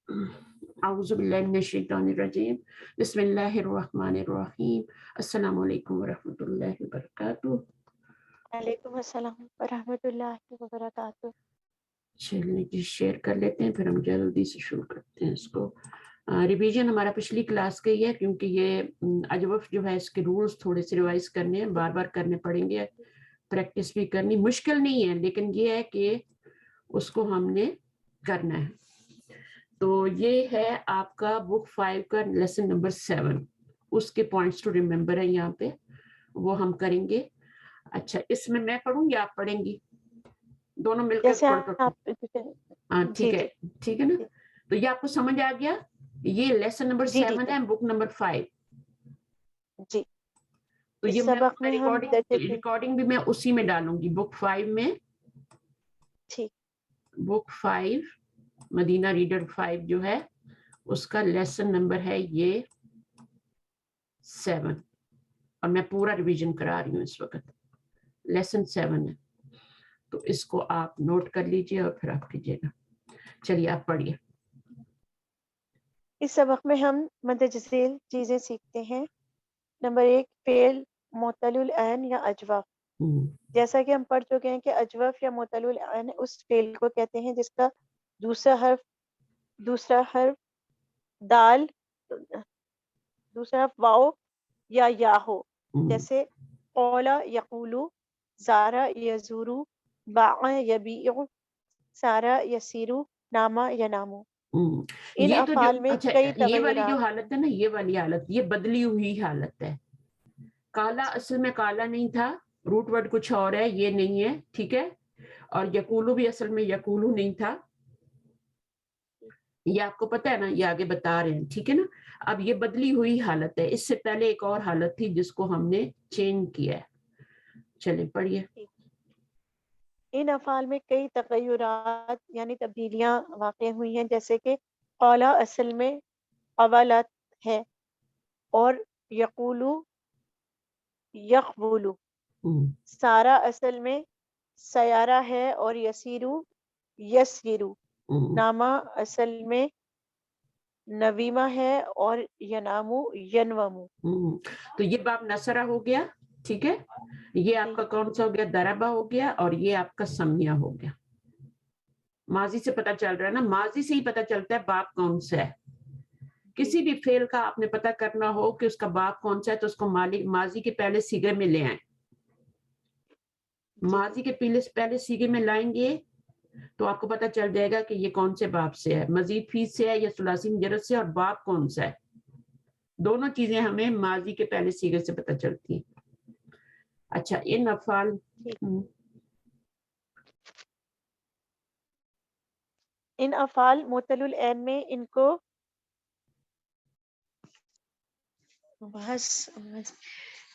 اعوذ باللہ من الشیطان الرجیم بسم اللہ الرحمن الرحیم السلام علیکم ورحمۃ اللہ وبرکاتہ. وعلیکم السلام ورحمۃ اللہ وبرکاتہ. چلیں جی شیئر کر لیتے ہیں پھر ہم جلدی سے شروع کرتے ہیں اس کو. ریویژن ہمارا پچھلی کلاس کا ہی ہے کیونکہ یہ اجوف جو ہے اس کے رولز تھوڑے سے ریوائز کرنے ہیں, بار بار کرنے پڑیں گے, پریکٹس بھی کرنی, مشکل نہیں ہے لیکن یہ ہے کہ اس کو ہم نے کرنا ہے. تو یہ ہے آپ کا بک 5 کا لیسن نمبر 7, اس کے پوائنٹس ٹو ریمبر ہیں یہاں پہ, وہ ہم کریں گے. اچھا اس میں میں پڑھوں یا آپ پڑھیں گی؟ دونوں مل کر جیسے پڑھ کر. آپ ہاں جی ٹھیک ہے, ٹھیک ہے نا. تو یہ آپ کو سمجھ آ گیا, یہ لیسن نمبر جی 7 ہے, بک نمبر 5. جی. تو اس یہ میں سبق میں ہم ریکارڈنگ بھی میں اسی میں ڈالوں گی, بک 5 میں. ٹھیک. بک 5 مدینہ ریڈر 5 جو ہے اس کا لیسن نمبر ہے یہ 7, اور میں پورا ریویژن کرا رہی ہوں اس وقت. لیسن 7 ہے تو اس کو آپ نوٹ کر لیجئے اور پھر آپ کیجئے گا. چلیے آپ پڑھیے. اس سبق میں ہم مندرجہ ذیل چیزیں سیکھتے ہیں. نمبر 1, فعل معتل العین یا اجوف. جیسا کہ ہم پڑھ چکے ہیں کہ اجوف یا معتل العین اس فعل کو کہتے ہیں جس کا دوسرا حرف دال, دوسرا حرف واو یا یا ہو. جیسے قولا یقولو, زارا یزورو, باع یبیع, سارا یسیرو, ناما ینامو. ان یہ تو جو افعال میں اچھا کئی یہ والی جو تغیرات. حالت ہے نا, یہ والی حالت یہ بدلی ہوئی حالت ہے. کالا اصل میں کالا نہیں تھا, روٹ ورڈ کچھ اور ہے, یہ نہیں ہے, ٹھیک ہے. اور یقولو بھی اصل میں یقولو نہیں تھا, یہ آپ کو پتا ہے نا, یہ آگے بتا رہے ہیں, ٹھیک ہے نا. اب یہ بدلی ہوئی حالت ہے, اس سے پہلے ایک اور حالت تھی جس کو ہم نے چینج کیا ہے. چلیں پڑھیے. ان افعال میں کئی تغیرات یعنی تبدیلیاں واقع ہوئی ہیں, جیسے کہ قولا اصل میں قولت ہے اور یقولو یقبولو. سارا اصل میں سیارہ ہے اور یسیرو یسیرو. ناما اصل میں نویمہ ہے اور ینامو ینومو. تو یہ باب نصرہ ہو گیا, ٹھیک ہے. یہ آپ کا کون سا ہو گیا؟ دربہ ہو گیا, اور یہ آپ کا سمیہ ہو گیا. ماضی سے پتا چل رہا ہے نا, ماضی سے ہی پتا چلتا ہے باب کون سا ہے. کسی بھی فعل کا آپ نے پتا کرنا ہو کہ اس کا باب کون سا ہے تو اس کو ماضی کے پہلے صیغے میں لے آئیں. ماضی کے پہلے صیغے میں لائیں گے تو آپ کو پتا چل جائے گا کہ یہ کون سے باب سے ہے, مزید فی سے ہے یا ثلاثی مجرد سے, اور باب کون سا ہے. دونوں چیزیں ہمیں ماضی کے پہلے صیغے سے پتا چلتی ہیں. اچھا ان افعال ان افعال معتل العین میں ان کو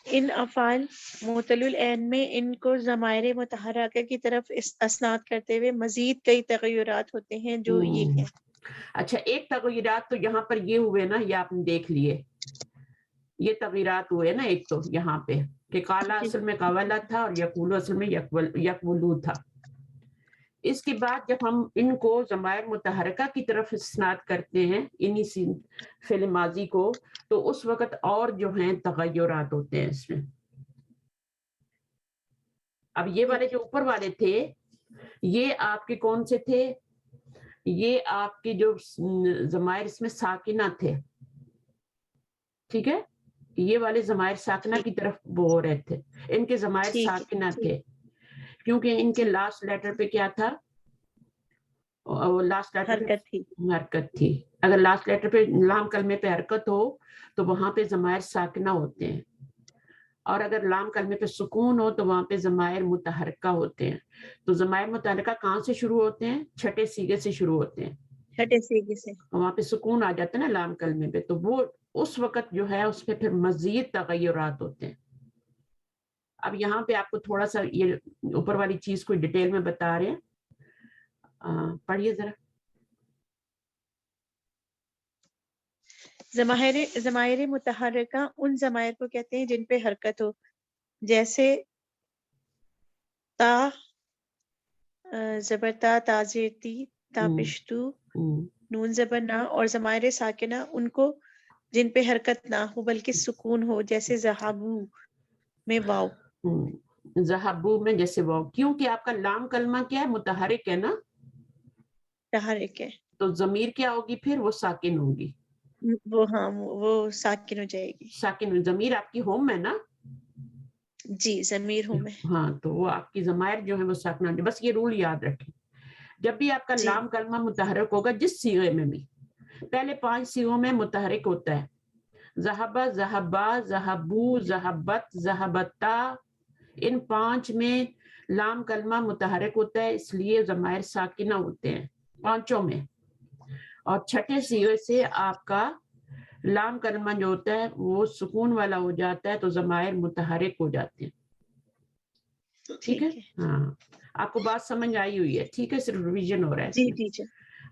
ان افعال معتل العین میں ان کو ضمائر متحرکہ کی طرف اسناد کرتے ہوئے مزید کئی تغیرات ہوتے ہیں جو یہ ہیں. اچھا ایک تغیرات تو یہاں پر یہ ہوئے نا, یہ آپ نے دیکھ لیے, یہ تغیرات ہوئے نا. ایک تو یہاں پہ کہ قالا اصل میں قولا تھا اور یقولو اصل میں یقولو تھا. اس کے بعد جب ہم ان کو ضمائر متحرکہ کی طرف اسناد کرتے ہیں انہی فعل ماضی کو, تو اس وقت اور جو ہیں تغیرات ہوتے ہیں اس میں. اب یہ والے جو اوپر والے تھے یہ آپ کے کون سے تھے؟ یہ آپ کے جو ضمائر اس میں ساکنہ تھے, ٹھیک ہے. یہ والے ضمائر ساکنہ کی طرف ہو رہے تھے, ان کے ضمائر ساکنہ تھے کیونکہ ان کے لاسٹ لیٹر پہ کیا تھا؟ لاسٹ لیٹر پہ حرکت تھی. اگر لاسٹ لیٹر پہ لام کلمے پہ حرکت ہو تو وہاں پہ ضمائر ساکنہ ہوتے ہیں, اور اگر لام کلمے پہ سکون ہو تو وہاں پہ ضمائر متحرکہ ہوتے ہیں. تو ضمائر متحرکہ کہاں سے شروع ہوتے ہیں؟ چھٹے صیغے سے شروع ہوتے ہیں, چھٹے صیغے سے. وہاں پہ سکون آ جاتا ہے نا لام کلمے پہ, تو وہ اس وقت جو ہے اس پہ پھر مزید تغیرات ہوتے ہیں. اب یہاں پہ آپ کو تھوڑا سا یہ اوپر والی چیز کو ڈیٹیل میں بتا رہے ہیں, پڑھیے ذرا. ضمائر متحرکہ ان ضمائر کو کہتے ہیں جن پہ حرکت ہو, جیسے تا, زبرتا, تازیرتی, تا پشتو نون زبر نہ اور ضمائر ساکنہ ان کو جن پہ حرکت نہ ہو بلکہ سکون ہو، جیسے ذہبو میں واو، ذہبو میں جیسے واو، کیونکہ آپ کا لام کلمہ کیا ہے؟ متحرک ہے نا، متحرک ہے، تو ضمیر کیا ہوگی پھر؟ وہ ساکن ہوگی، وہ ہاں وہ ساکن ہو جائے گی. ساکن. ضمیر آپ کی ہوم ہے نا، جی ضمیر ہوں میں. ہاں تو وہ آپ کی ضمائر جو ہے وہ ساکنہ. بس یہ رول یاد رکھیں، جب بھی آپ کا جی لام کلمہ متحرک ہوگا جس صیغے میں بھی، پہلے 5 صیغوں میں متحرک ہوتا ہے، ذہبہ، ذہبا، ذہبو، ذہبت، ذہبتا، ان 5 میں لام کلمہ متحرک ہوتا ہے، اس لیے ضمائر ساکنہ ہوتے ہیں 5 میں. اور چھٹے صیغے سے آپ کا لام کلمہ جو ہوتا ہے وہ سکون والا ہو جاتا ہے، تو ضمائر متحرک ہو جاتے ہیں. ٹھیک ہے، ہاں آپ کو بات سمجھ آئی ہوئی ہے؟ ٹھیک ہے، صرف ریویژن ہو رہا ہے اس جی میں. ٹیچر.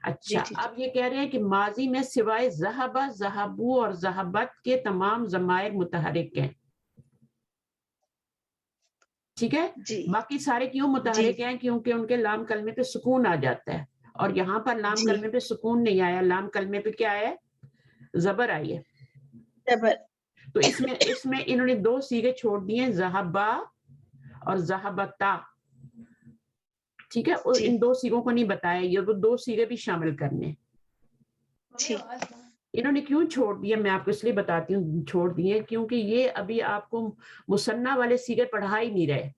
اچھا، اب یہ کہہ رہے ہیں کہ ماضی میں سوائے ذہبہ، ذہبو اور ذہبت کے تمام ضمائر متحرک ہیں. ٹھیک ہے، جی باقی سارے کیوں جی متحرک ہیں؟ کیونکہ ان کے لام کلمے پہ سکون آ جاتا ہے، اور یہاں پر لام جی کلمے پہ سکون نہیں آیا، لام کلمے پہ کیا ہے؟ زبر آئی ہے. زبر. تو اس میں انہوں نے 2 صیغے چھوڑ دیے، ذہبا اور ذہبتا. ٹھیک ہے، اور جی ان 2 صیغوں کو نہیں بتایا، یہ 2 صیغے بھی شامل کرنے. ٹھیک. انہوں نے کیوں چھوڑ دیا میں آپ کو اس لیے بتاتی ہوں چھوڑ دیے، کیونکہ یہ ابھی آپ کو مثنیٰ والے صیغے پڑھا ہی نہیں رہے،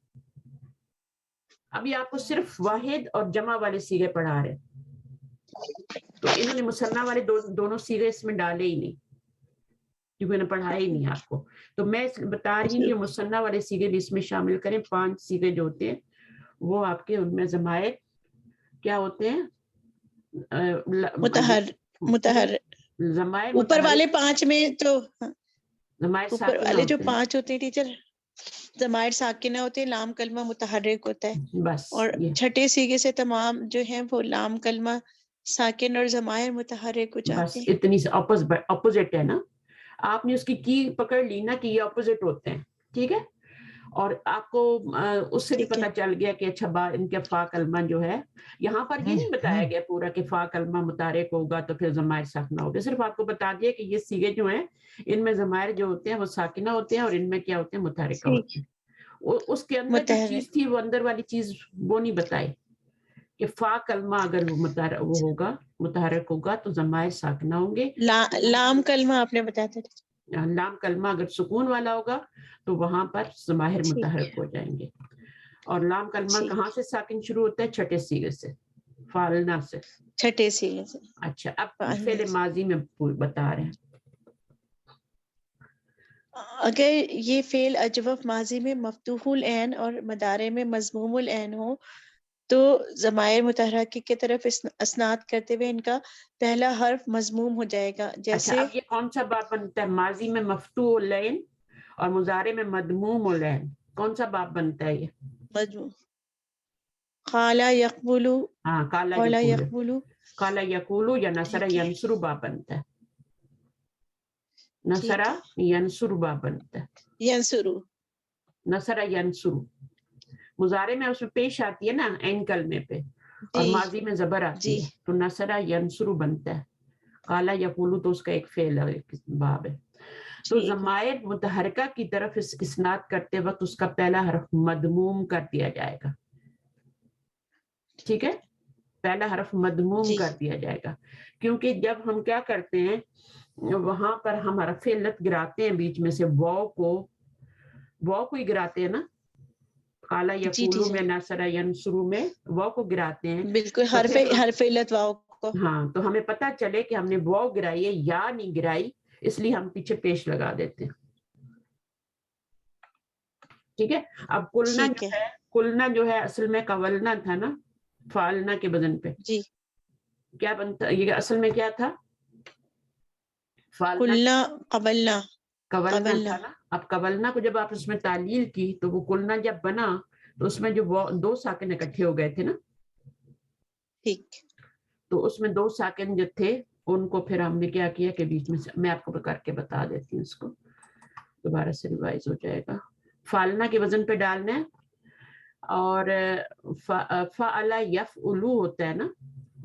ابھی آپ کو صرف واحد اور جمع والے صیغے پڑھا رہے. تو انہوں نے مثنیٰ والے دونوں صیغے اس میں ڈالے ہی نہیں، کیونکہ انہیں پڑھایا ہی نہیں آپ کو. تو میں بتا رہی ہوں کہ مثنیٰ والے صیغے بھی اس میں شامل کریں. 5 صیغے جو ہوتے ہیں وہ آپ کے ان میں ضمائر کیا ہوتے ہیں؟ متحر ضمائر اوپر والے متحرک، 5 میں تو ضمائر اوپر ساکنہ والے جو ہوتے ہیں. 5 ہوتے ہیں ٹیچر ضمائر ساکنہ ہوتے ہیں، لام کلمہ متحرک ہوتا ہے، بس اور یہ چھٹے صیغے سے تمام جو ہیں وہ لام کلمہ ساکن اور ضمائر متحرک ہو جاتے بس ہیں. اتنی اپوزٹ ہے نا، آپ نے اس کی پکڑ لی نا کہ یہ اپوزٹ ہوتے ہیں. ٹھیک ہے، اور آپ کو اس سے بھی ٹھیک ہے. پتا چل گیا کہ اچھا ان کے فا کلمہ جو ہے، یہاں پر یہ نہیں بتایا گیا پورا کہ فا کلمہ متحرک ہوگا تو پھر ضمائر ساکنہ ہوگا، صرف آپ کو بتا دیا کہ یہ صیغے جو ہیں ان میں ضمائر جو ہوتے ہیں وہ ساکنہ ہوتے ہیں، اور ان میں کیا ہوتے ہیں؟ متحرکہ ٹھیک. ہوتے ہیں. اس کے اندر جو متحرک. چیز تھی وہ اندر والی چیز وہ نہیں بتائی کہ فا کلمہ اگر وہ ہوگا متحرک ہوگا تو ضمائر ساکنہ ہوں گے. لام کلمہ آپ نے بتایا تھا. لام کلمہ اگر سکون والا ہوگا تو وہاں پر ضمائر ٹھیک متحرک ہو جائیں گے. اور لام کلمہ کہاں ٹھیک. سے ساکن شروع ہوتا ہے؟ چھٹے صیغے سے، فالنا سے. چھٹے صیغے سے. اچھا، اب فعل ماضی میں بتا رہے ہیں. اگر یہ فعل اجوف ماضی میں مفتوح العین اور مضارع میں مضموم العین ہو تو ضمائر متحرکہ کی طرف اسناد کرتے ہوئے ان کا پہلا حرف مضموم ہو جائے گا، اچھا، جیسے اب یہ کون سا باب بنتا ہے؟ ماضی میں مفتوح العین اور مضارع میں مضموم العین، کون سا باب بنتا ہے یہ؟ مضموم. قال یقبل، ہاں، کالا قال یقول، یقبل. کالا یقولو یا نصر ٹھیک ہے. ینصر باب بنتا ہے، نصر ٹھیک ہے. ینصر باب بنتا ہے، ینصرو. نصر ینصر. مضارع میں اس میں پیش آتی ہے نا عین کلمے پہ، اور جی ماضی میں زبر جی آتی ہے تو نصر ینصر بنتا ہے. کالا یقولو تو اس کا ایک فعل ہے، ایک باب ہے. تو ٹھیک ہے. ضمائر متحرکہ کی طرف اسناد کرتے وقت اس کا پہلا حرف مضموم کر دیا جائے گا. ٹھیک ہے، پہلا حرف مضموم جی کر دیا جائے گا، کیونکہ جب ہم کیا کرتے ہیں وہاں پر ہم حرف علت گراتے ہیں بیچ میں سے، واو کو ہی گراتے ہیں نا. قال جی یقولو ٹیچر. میں، نصر ینصرو میں واو کو گراتے ہیں. بالکل تو پھر ہم حرف علت واو کو. ہاں تو ہمیں پتہ چلے کہ ہم نے واو گرائی ہے یا نہیں گرائی، اس لیے ہم پیچھے پیش لگا دیتے ہیں. ٹھیک ہے، اب ٹھیک ہے. کلنا جو ہے اصل میں قولنا تھا نا، فالنا کے وزن پہ جی. کیا بنتا، یہ اصل میں کیا تھا؟ فالنا، قلنا قبلنا. قولنا قبلنا. تھا نا. اب قولنا کو جب آپ اس میں تعلیل کی تو وہ کلنا جب بنا تو اس میں جو 2 ساکن اکٹھے ہو گئے تھے نا، ٹھیک. تو اس میں 2 ساکن جو تھے ان کو پھر ہم نے کیا کیا کہ بیچ میں سے، میں آپ کو کر کے بتا دیتی ہوں، اس کو دوبارہ سے ریوائز ہو جائے گا. فالنا کے وزن پہ ڈالنا ہے، اور فعل یفعلو ہوتا ہے نا،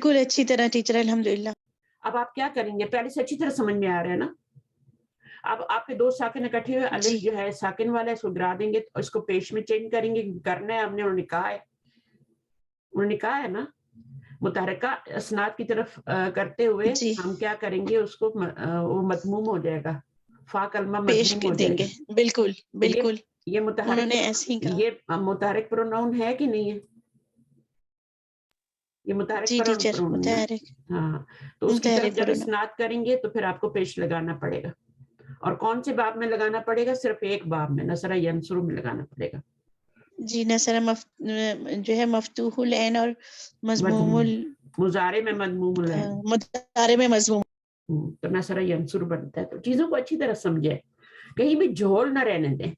بالکل اچھی طرح ٹیچر الحمدللہ. اب آپ کیا کریں گے, پہلے سے اچھی طرح سمجھ میں آ رہا ہے نا. اب آپ کے دو ساکن اکٹھے ہوئے, الف جو ہے ساکن والا ہے اس کو گرا دیں گے, اس کو پیش میں چینج کریں گے, کرنا ہے ہم نے, انہوں نے کہا ہے نا. متحرکہ اسناد کی طرف کرتے ہوئے ہم کیا کریں گے, اس کو وہ مضموم ہو جائے گا, فا کلمہ مضموم ہو جائے گا. بالکل بالکل یہ متحرک پروناؤن ہے کہ نہیں ہے؟ یہ متحرک پروناؤن ہے. ہاں, تو اس کی طرف جب اسناد کریں گے تو پھر آپ کو پیش لگانا پڑے گا. اور کون سے باب میں لگانا پڑے گا؟ صرف ایک باب میں, نصرہ ینصر میں لگانا پڑے گا. جی, نصرہ جو ہے مفتوح العین اور مضموم مضارع میں مضموم العین, مضارع میں مضموم, تو نصرہ ینصر بنتا ہے. تو چیزوں کو اچھی طرح سمجھے, کہیں بھی جھول نہ رہنے دیں.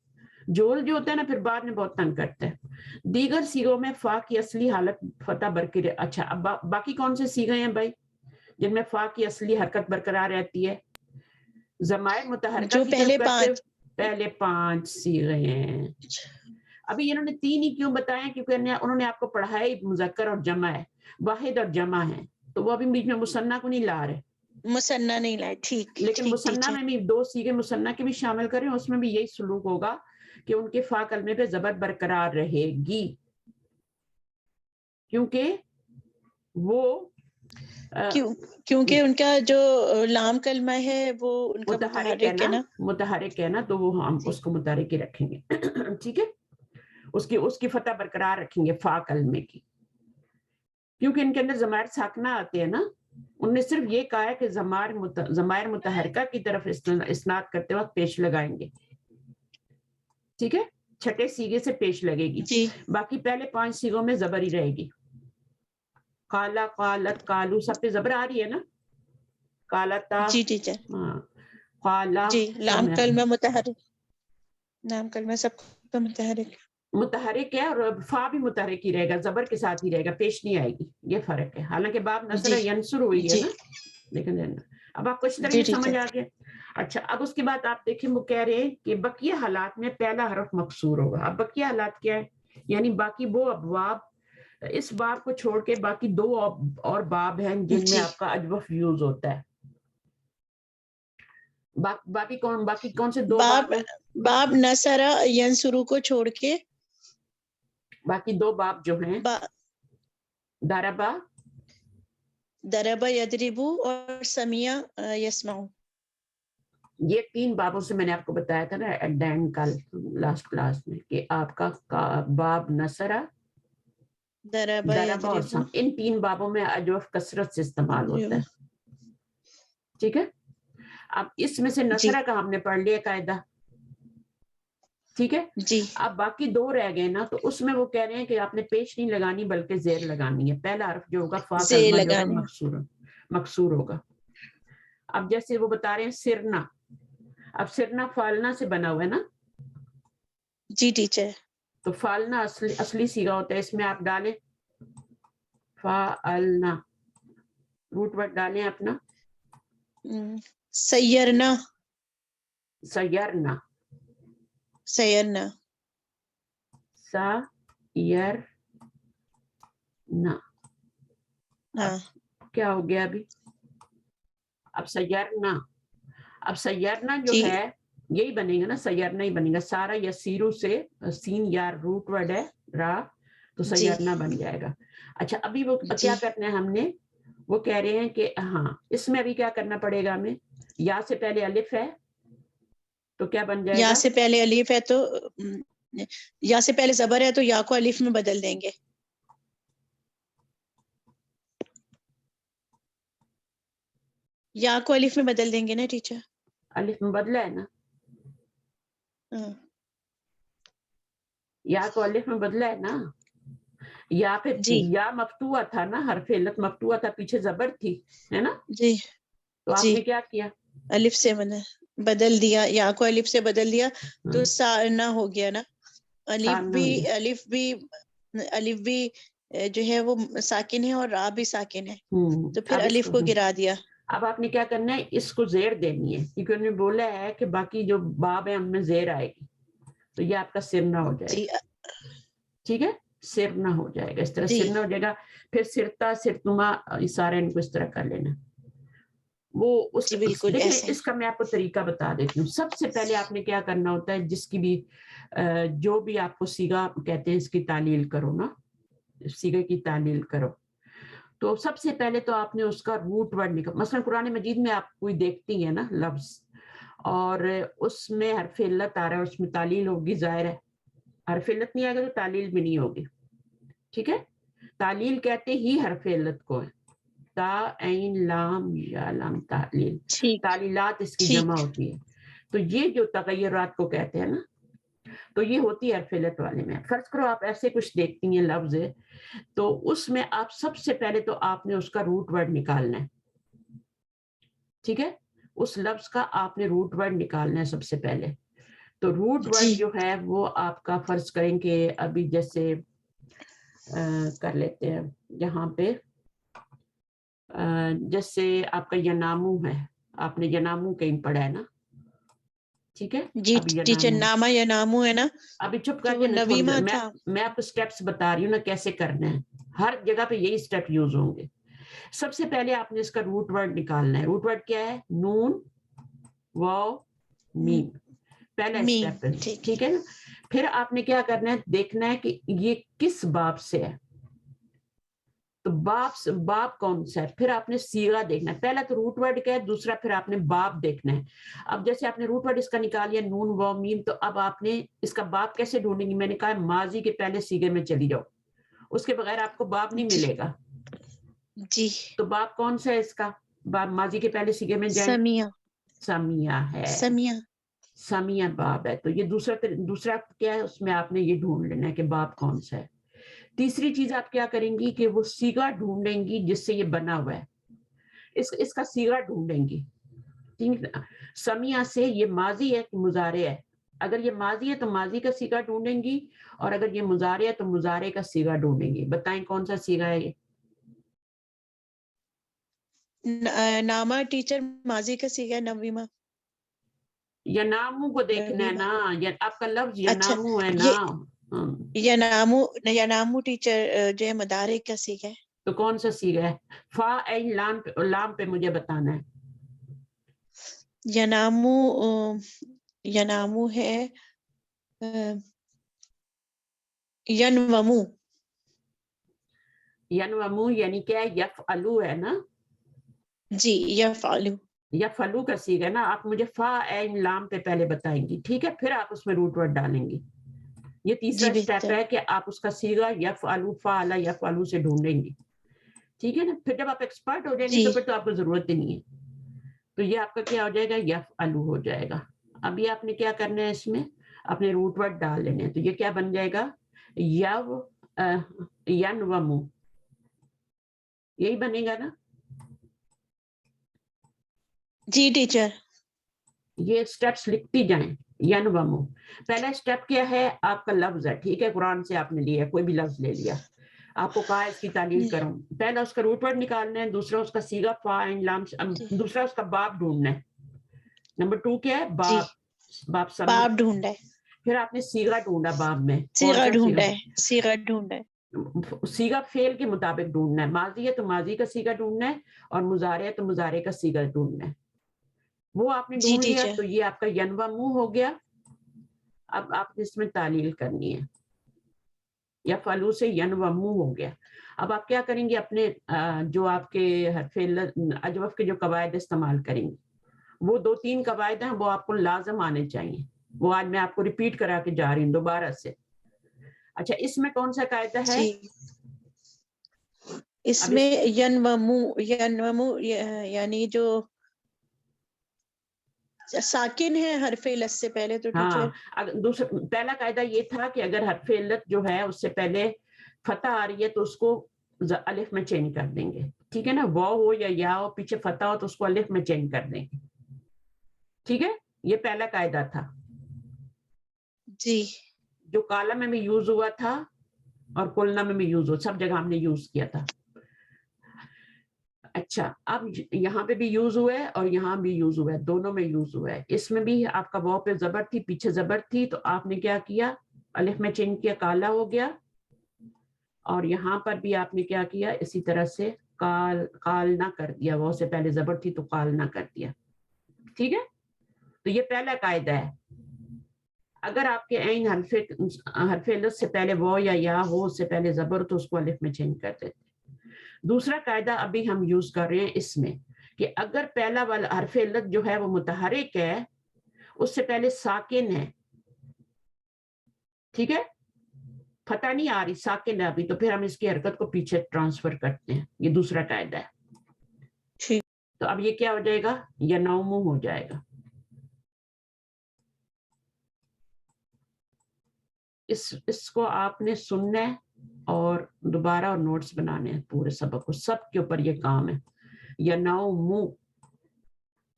جھول جو ہوتا ہے نا پھر بعد میں بہت تنگ کرتا ہے. دیگر سیغوں میں فا کی اصلی حالت فتح برقرار. اچھا, اب باقی کون سے سیغے ہیں بھائی جن میں فا کی اصلی حرکت برقرار رہتی ہے؟ ضمائر متحرکہ کی طرف کرتے پہلے 5 سیغے ہیں. ابھی انہوں نے 3 ہی کیوں بتایا؟ کیونکہ انہوں نے آپ کو پڑھایا ہی مذکر اور جمع ہے, واحد اور جمع ہے, تو وہ ابھی بیچ میں مثنیٰ کو نہیں لا رہے, مثنیٰ نہیں لائے. ٹھیک, لیکن مثنیٰ میں بھی 2 سیغے مثنیٰ کے بھی شامل کریں, اس میں بھی یہی سلوک ہوگا کہ ان کے فا کلمے پہ زبر برقرار رہے گی, کیونکہ وہ کیونکہ ان کا جو لام کلمہ ہے وہ ان کا متحرک ہے نا, تو وہ ہم اس کو متحرک ہی رکھیں گے. ٹھیک ہے, اس کی فتح برقرار رکھیں گے فا کلمے کی, کیونکہ ان کے اندر ضمائر ساکنہ آتے ہیں نا. انہوں نے صرف یہ کہا ہے کہ ضمائر متحرکہ کی طرف اسناد کرتے وقت پیش لگائیں گے. ٹھیک ہے, چھٹے سیغے سے پیش لگے گی. باقی پہلے 5 سیغوں میں زبر ہی رہے گی. قالا, قالت, قالو سب پہ زبر آ رہی ہے نا. قالتا, جی ٹیچر, قالا, جی لام کلمہ متحرک, لام کلمہ سب کو متحرک ہے, اور فا بھی متحرک ہی رہے گا, زبر کے ساتھ ہی رہے گا, پیش نہیں آئے گی. یہ فرق ہے, حالانکہ باب نصرہ ینصر ہوئی ہے نا, لیکن اب آپ کو اس طرح یہ سمجھ آ گیا. اچھا, اب اس کے بعد آپ دیکھیں وہ کہہ رہے ہیں کہ بقیہ حالات میں پہلا حرف مکسور ہوگا. اب بقیہ حالات کیا ہے؟ یعنی باقی وہ ابواب, اس باب کو چھوڑ کے باقی 2 اور باب ہیں جن میں آپ کا اجوف یوز ہوتا ہے. باقی کون سے 2 باب ہیں؟ باب نصرہ ینصر کو چھوڑ کے باقی 2 باب جو ہیں دربا یضربو اور سمیع یسمع. یہ 3 بابوں سے میں نے آپ کو بتایا تھا نا ایٹ دا اینڈ کل لاسٹ کلاس میں, کہ آپ کا باب نصرہ, دربا اور سم, ان 3 بابوں میں اجوف کثرت سے استعمال ہوتا ہے. ٹھیک ہے, اب اس میں سے نصرہ کا ہم نے پڑھ لیا قاعدہ. ٹھیک ہے, اب باقی 2 رہ گئے نا, تو اس میں وہ کہہ رہے ہیں کہ آپ نے پیش نہیں لگانی بلکہ زیر لگانی ہے. پہلا حرف جو ہوگا فا کلمہ جو ہے مکسور ہوگا. اب جیسے وہ بتا رہے ہیں سرنا, اب سرنا فالنا سے بنا ہوا ہے نا. جی ٹیچر, تو فالنا اصلی سیغہ ہوتا ہے, اس میں آپ ڈالیں فالنا, روٹ ورڈ ڈالیں اپنا سیرنا, سیرنا, سیرنا, سیرنا. کیا ہو گیا ابھی؟ اب سیرنا جو ہے یہی بنے گا نا, سیرنا ہی بنے گا. سارا یسیرو سے سین یا روٹ ورڈ ہے را, تو سیرنا بن جائے گا. اچھا, ابھی وہ کیا کرنا ہے ہم نے, وہ کہہ رہے ہیں کہ ہاں اس میں ابھی کیا کرنا پڑے گا ہمیں, یا سے پہلے الف ہے تو کیا بن جائے گا؟ یا سے پہلے الف ہے تو یا سے پہلے زبر ہے تو یا کو الف میں بدل دیں گے. یا کو الف میں بدل دیں گے نا ٹیچر. الف میں بدلا ہے نا, یا کو الف میں بدلا ہے نا. یا پھر یا مفتوحہ تھا نا, حرف علت مفتوحہ تھا, پیچھے زبر تھی ہے نا. جی, تو آپ نے کیا کیا, الف سے بدل دیا, یا کو الف سے بدل دیا تو سارنا ہو گیا نا. الف بھی جو ہے وہ ساکن ہے اور را بھی ساکن ہے, تو پھر الف کو گرا دیا. اب آپ نے کیا کرنا ہے, اس کو زیر دینی ہے, کیونکہ انہوں نے بولا ہے کہ باقی جو باب ہیں ان میں زیر آئے گی, تو یہ آپ کا سرنا ہو جائے گا. ٹھیک ہے, سر نہ ہو جائے گا, اس طرح جی سر نہ ہو جائے گا. پھر سرتا سرتما سارا ان کو اس طرح کر لینا. وہ اس جی بالکل دیکھیں ایسے. اس کا میں آپ کو طریقہ بتا دیتی ہوں. سب سے پہلے آپ نے کیا کرنا ہوتا ہے, جس کی بھی جو بھی آپ کو سیگا کہتے ہیں اس کی تعلیل کرو نا, سیگے کی تعلیل کرو, تو سب سے پہلے تو آپ نے اس کا روٹ ورڈ نکال. مثلا قرآن مجید میں آپ کوئی دیکھتی ہیں نا لفظ, اور اس میں حرف علت آ رہا ہے, اس میں تعلیل ہوگی, ظاہر ہے حرف علت نہیں آئے گا تو تعلیل بھی نہیں ہوگی. ٹھیک ہے, تعلیل کہتے ہی حرف علت کو ہے, تا عین لام یا لام تعلیل, ٹھیک تعلیلات اس کی ٹھیک. جمع ہوتی ہے. تو یہ جو تغیرات کو کہتے ہیں نا, تو یہ ہوتی ہے حرف علت والے میں. فرض کرو آپ ایسے کچھ دیکھتی ہیں لفظ ہے, تو اس میں آپ سب سے پہلے تو آپ نے اس کا روٹ ورڈ نکالنا ہے. ٹھیک ہے, اس لفظ کا آپ نے روٹ ورڈ نکالنا ہے سب سے پہلے. تو روٹ جی ورڈ جو ہے وہ آپ کا فرض کریں کہ ابھی جیسے کر لیتے ہیں یہاں پہ, جیسے آپ کا ینامو ہے, آپ نے ینامو کہیں پڑھا ہے نا. ٹھیک ہے, جی ابھی ٹیچر ینامو, ناما یا نامو ہے نا, ابھی چپ کر جو وہ جائیں تھوڑی نویما دیر, تھا. میں آپ کو سٹیپس بتا رہی ہوں نا کیسے کرنا ہے. ہر جگہ پہ یہی سٹیپ یوز ہوں گے. سب سے پہلے آپ نے اس کا روٹ ورڈ نکالنا ہے. روٹ ورڈ کیا ہے؟ نون واو میم, پہلا میم. اسٹیپ ہے. ٹھیک ٹھیک ہے نا. پھر آپ نے کیا کرنا ہے, دیکھنا ہے کہ یہ کس باب سے ہے. تو باب کون سا ہے, پھر آپ نے سیغہ دیکھنا ہے. پہلا تو روٹ ورڈ کیا ہے, دوسرا پھر آپ نے باب دیکھنا ہے. اب جیسے آپ نے روٹ ورڈ اس کا نکال لیا نون واو میم, تو اب آپ نے اس کا باب کیسے ڈھونڈیں گی؟ میں نے کہا ماضی کے پہلے سیغے میں چلی جاؤ, اس کے بغیر آپ کو باب نہیں ملے گا. جی. تو باب کون سا ہے اس کا؟ باب ماضی کے پہلے سیغے میں جائیں. سمیہ. سمیہ ہے, سمیہ. سمیہ باب ہے. تو یہ دوسرا کیا ہے, اس میں آپ نے یہ ڈھونڈ لینا ہے کہ باب کون سا ہے. تیسری چیز آپ کیا کریں گی کہ وہ سیغہ ڈھونڈیں گی جس سے یہ بنا ہوا ہے, اس کا سیغہ ڈھونڈیں گی. سمیہ سے یہ ماضی ہے کہ مضارع ہے. اگر یہ ماضی ہے تو ماضی کا سیغہ ڈھونڈیں گی, اور اگر یہ مضارع ہے تو مضارع کا سیغہ ڈھونڈیں گی. بتائیں کون سا سیغہ ہے یہ؟ ناما ٹیچر ماضی کا سیغہ, نویما. یا نامو کو دیکھنا ہے نا, یا آپ کا لفظ یا اچھا, نامو ہے نا. یا نامو ٹیچر جو ہے مدارک کا سیغہ ہے. تو کون سا سیغہ ہے؟ فا عین لام پہ مجھے بتانا ہے. ینامو ہے ینومو. ینومو یعنی کیا ہے؟ یفعلو ہے نا. جی یفعلو. یفعلو کا سیغہ ہے نا. آپ مجھے فا عین لام پہ پہلے بتائیں گی, ٹھیک ہے, پھر آپ اس میں روٹ ورڈ ڈالیں گی. یہ تیسرا جی اسٹیپ بہتر. ہے کہ آپ اس کا سیغہ یفعلو فعل یفعلو سے ڈھونڈیں گی. ٹھیک ہے نا. پھر جب آپ ایکسپرٹ ہو جائیں گی جی تو پھر تو آپ کو ضرورت ہی نہیں ہے. تو یہ آپ کا کیا ہو جائے گا؟ یفعلو ہو جائے گا. ابھی آپ نے کیا کرنا ہے, اس میں اپنے روٹ ورڈ ڈال لینے ہیں. تو یہ کیا بن جائے گا؟ ینومو, یہی بنے گا نا. جی ٹیچر. یہ سٹیپس لکھتی جائیں. ینومو پہلا سٹیپ کیا ہے؟ آپ کا لفظ ہے, ٹھیک ہے, قرآن سے آپ نے لیا, کوئی بھی لفظ لے لیا, آپ کو کہا اس کی تعلیل کروں. پہلا اس کا روٹ ورڈ نکالنا ہے, دوسرا اس کا سیغہ فا عین لام, دوسرا اس کا باب ڈھونڈنا ہے. نمبر 2 کیا ہے؟ جی باب. باب سمیع. باب ڈھونڈا ہے, پھر آپ نے سیغہ ڈھونڈا باب میں. کون سیغہ سا ڈھونڈا سیغہ؟ ہے, سیغہ ڈھونڈا ہے. سیغہ فعل کے مطابق ڈھونڈنا ہے. ماضی ہے تو ماضی کا سیغہ ڈھونڈنا ہے, اور مضارع ہے تو مضارع کا سیغہ ڈھونڈنا ہے. وہ آپ نے جی ڈھونڈ لیا, ٹیچر. تو یہ آپ کا ینومو ہو گیا. اب آپ نے اس میں تعلیل کرنی ہے. یا فلو سے ینومو ہو گیا. اب آپ کیا کریں گے؟ اپنے جو آپ کے حرف اجوف کے جو قواعد استعمال کریں گے, وہ 2-3 قواعد ہیں, وہ آپ کو لازم آنے چاہیے. وہ آج میں آپ کو ریپیٹ کرا کے جا رہی ہوں دوبارہ سے. اچھا, اس میں کون سا قاعدہ ہے؟ جی اس میں ینومو یعنی جو ساکن ہے حرف علت سے پہلے, تو ٹیچر. ہاں, پہلا قاعدہ یہ تھا کہ اگر حرف علت جو ہے اس سے پہلے فتح آ رہی ہے تو اس کو الف میں چینج کر دیں گے. ٹھیک ہے نا. واو ہو یا یا ہو, پیچھے فتح ہو تو اس کو الف میں چینج کر دیں گے. ٹھیک ہے, یہ پہلا قاعدہ تھا جی جو کالم میں بھی یوز ہوا تھا اور کلنا میں بھی یوز ہوا, سب جگہ ہم نے یوز کیا تھا. اچھا, اب یہاں پہ بھی یوز ہوا ہے اور یہاں بھی یوز ہوا ہے, دونوں میں یوز ہوا ہے. اس میں بھی آپ کا واو پہ زبر تھی, پیچھے زبر تھی, تو آپ نے کیا کیا؟ الف میں چینج کیا, کالا ہو گیا. اور یہاں پر بھی آپ نے کیا کیا, اسی طرح سے قال نہ کر دیا, وہ سے پہلے زبر تھی تو قال نہ کر دیا. ٹھیک ہے, تو یہ پہلا قاعدہ ہے. اگر آپ کے عین حرف علت سے پہلے وہ یا ہو, اس سے پہلے زبر, تو اس کو الف میں چینج کر دیتے. دوسرا قاعدہ ابھی ہم یوز کر رہے ہیں اس میں, کہ اگر پہلا والا حرف علت جو ہے وہ متحرک ہے, اس سے پہلے ساکن ہے, ٹھیک ہے, فتح نہیں آ رہی, ساکن ہے ابھی, تو پھر ہم اس کی حرکت کو پیچھے ٹرانسفر کرتے ہیں. یہ دوسرا قاعدہ ہے. تو اب یہ کیا ہو جائے گا, ینوم ہو جائے گا. اس کو آپ نے سننا ہے اور دوبارہ اور نوٹس بنانے ہیں پورے سبق کو, سب کے اوپر یہ کام ہے. ینوم,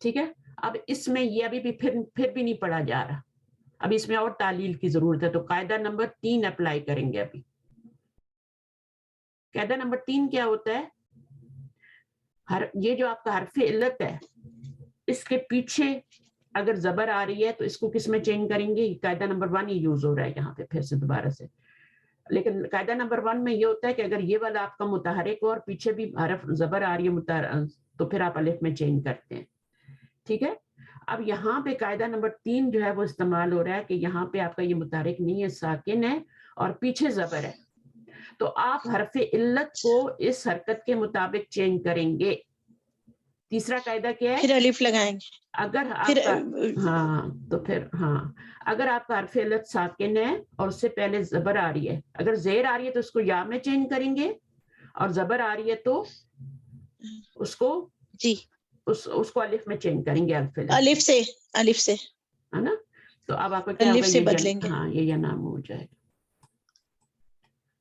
ٹھیک ہے. اب اس میں یہ ابھی بھی پھر بھی نہیں پڑھا جا رہا, ابھی اس میں اور تعلیل کی ضرورت ہے. تو قاعدہ نمبر 3 اپلائی کریں گے. ابھی قاعدہ نمبر 3 کیا ہوتا ہے, یہ جو آپ کا حرف علت ہے, اس کے پیچھے اگر زبر آ رہی ہے تو اس کو کس میں چینج کریں گے. قاعدہ نمبر 1 ہی یوز ہو رہا ہے یہاں پہ پھر سے دوبارہ سے, لیکن قاعدہ نمبر 1 میں یہ ہوتا ہے کہ اگر یہ والا آپ کا متحرک ہو اور پیچھے بھی حرف زبر آ رہی ہے تو پھر آپ الف میں چینج کرتے ہیں. ٹھیک ہے. اب یہاں پہ قاعدہ نمبر 3 جو ہے وہ استعمال ہو رہا ہے کہ یہاں پہ آپ کا یہ متحرک نہیں ہے, ساکن ہے اور پیچھے زبر ہے, تو آپ حرف علت کو اس حرکت کے مطابق چینج کریں گے. تیسرا قاعدہ کیا ہے, پھر الف لگائیں گے. اگر آپ کا تو پھر اگر آپ کا حرف علت ساکن ہے اور اس سے پہلے زبر آ رہی ہے, اگر زیر آ رہی ہے تو اس کو یا میں چینج کریں گے, اور زبر آ رہی ہے تو اس کو جی اس کو الف میں چینج کریں گے. الف سے ہے نا. تو اب آپ کو کیا الف سے ہوگا, بدلیں گے. یہ ینام ہو جائے گا.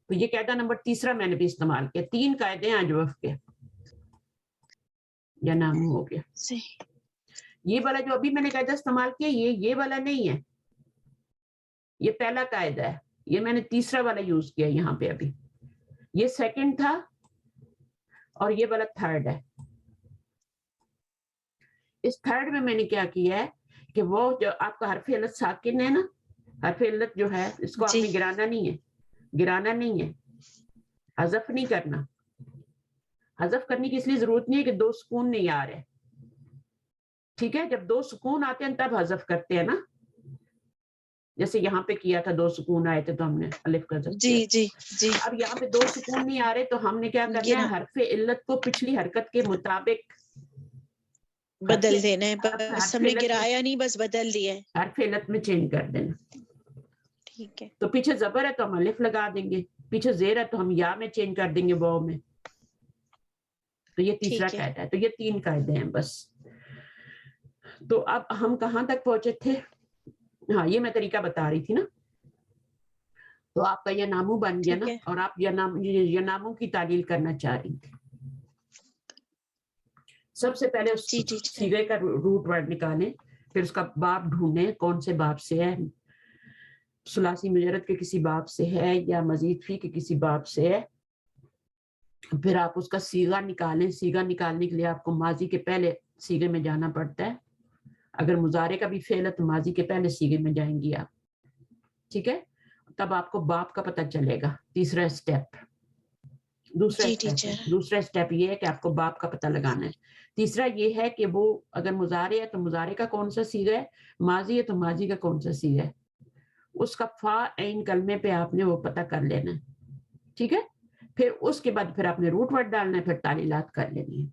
تو یہ قاعدہ نمبر 3 میں نے بھی استعمال کیا. 3 قاعدے ہیں اجوف کے, ینام ہو گیا. یہ والا جو ابھی میں نے قاعدہ استعمال کیا, یہ والا نہیں ہے, یہ پہلا قاعدہ ہے. یہ میں نے تیسرا والا یوز کیا یہاں پہ. ابھی یہ سیکنڈ تھا اور یہ والا تھرڈ ہے. اس تھرڈ میں میں نے کیا کیا ہے کہ وہ جو آپ کا حرف علت ساکن ہے نا, حرف علت جو ہے اس کو آپ نے گرانا نہیں ہے, حذف نہیں کرنا. حذف کرنے کی اس لیے ضرورت نہیں ہے کہ 2 سکون نہیں آ رہے. ٹھیک ہے, جب 2 سکون آتے ہیں تب حذف کرتے ہیں نا, جیسے یہاں پہ کیا تھا 2 سکون آئے تھے تو ہم نے الف کا حذف کیا. جی. اب یہاں پہ 2 سکون نہیں آ رہے تو ہم نے کیا کرنا ہے, حرف علت کو پچھلی حرکت کے مطابق بدل دینا ہے, بس ہم نے گرایا نہیں, بس بدل دیا ہے, حرف علت میں چینج کر دینا. ٹھیک ہے. تو پیچھے زبر ہے تو ہم الف لگا دیں گے, پیچھے زیر ہے تو ہم یا میں چینج کر دیں گے, واو میں. تو یہ تیسرا قاعدہ ہے. تو یہ 3 قاعدے ہیں بس. تو اب ہم کہاں تک پہنچے تھے, یہ میں طریقہ بتا رہی تھی نا. تو آپ کا یہ نامو بن گیا نا, اور آپ یہ ناموں کی تعلیل کرنا چاہ رہی تھی. سب سے پہلے اس سیغے کا روٹ ورڈ نکالیں, پھر اس کا باب ڈھونڈیں کون سے باب سے ہے, ثلاثی مجرد کے کسی باب سے ہے یا مزید فی کے کسی باب سے ہے. پھر آپ اس کا سیغہ نکالیں. سیغہ نکالنے کے لیے آپ کو ماضی کے پہلے سیغے میں جانا پڑتا ہے. اگر مضارع کا بھی فعل ہے تو ماضی کے پہلے سیغے میں جائیں گی آپ. ٹھیک ہے, تب آپ کو باب کا پتہ چلے گا. تیسرا اسٹیپ. دوسرا اسٹیپ یہ ہے کہ آپ کو باب کا پتہ لگانا ہے. تیسرا یہ ہے کہ وہ اگر مضارع ہے تو مضارع کا کون سا سیغہ ہے, ماضی ہے تو ماضی کا کون سا سیغہ ہے, اس کا فا عین کلمے پہ آپ نے وہ پتہ کر لینا ہے. ٹھیک ہے, پھر اس کے بعد پھر آپ نے روٹ ورڈ ڈالنا ہے, پھر تعلیلات کر لینی ہے.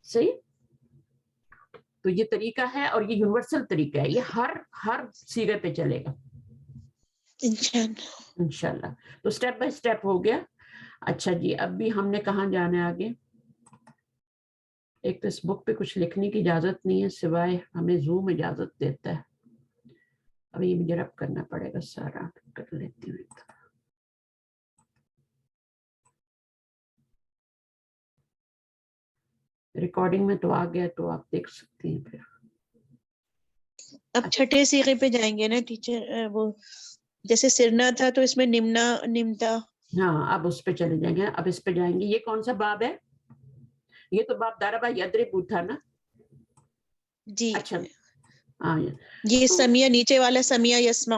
صحیح. تو یہ طریقہ ہے اور یہ یونیورسل طریقہ ہے, یہ ہر سیغے پہ چلے گا انشاءاللہ. تو سٹیپ بائی سٹیپ ہو گیا. اچھا جی, اب بھی ہم نے کہاں جانا ہے آگے. ایک تو اس بک پہ کچھ لکھنے کی اجازت نہیں ہے, سوائے ہمیں زوم اجازت دیتا ہے. اب یہ مجھے رب کرنا پڑے گا, سارا کر لیتی ہوں. ریکارڈنگ میں تو آ گیا, تو آپ دیکھ سکتے ہیں. پھر اب چھٹے سیغے پہ جائیں گے نا ٹیچر, وہ جیسے سرنا تھا تو اس میں نمنا نمتا. اب اس پہ چلے جائیں گے. اب اس پہ جائیں گے. یہ کون سا باب ہے, یہ تو باب ضربہ یضرب تھا نا. جی اچھا, یہ سمیع نیچے والا سمیع یسمع.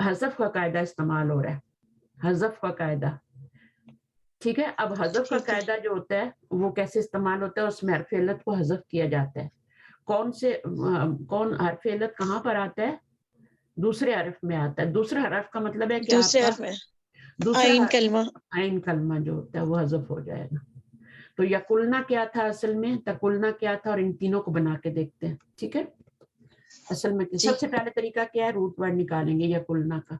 حذف کا قاعدہ استعمال ہو رہا ہے, حذف کا قاعدہ. ٹھیک ہے, اب حذف کا قاعدہ جو ہوتا ہے وہ کیسے استعمال ہوتا ہے, اس میں حرف علت کو حذف کیا جاتا ہے. کون حرف علت کہاں پر آتا ہے؟ دوسرے حرف میں آتا ہے. دوسرا حرف کا مطلب ہے کہ آپ دوسرے کا حرف میں دوسرا عین کلمہ, عین کلمہ جو ہوتا ہے وہ حذف ہو جائے گا. تو یقولنا کیا تھا اصل میں, تقولنا کیا تھا, اور ان تینوں کو بنا کے دیکھتے ہیں. ٹھیک ہے, اصل میں جی سب سے پہلے طریقہ کیا ہے, روٹ ورڈ نکالیں گے یقولنا کا.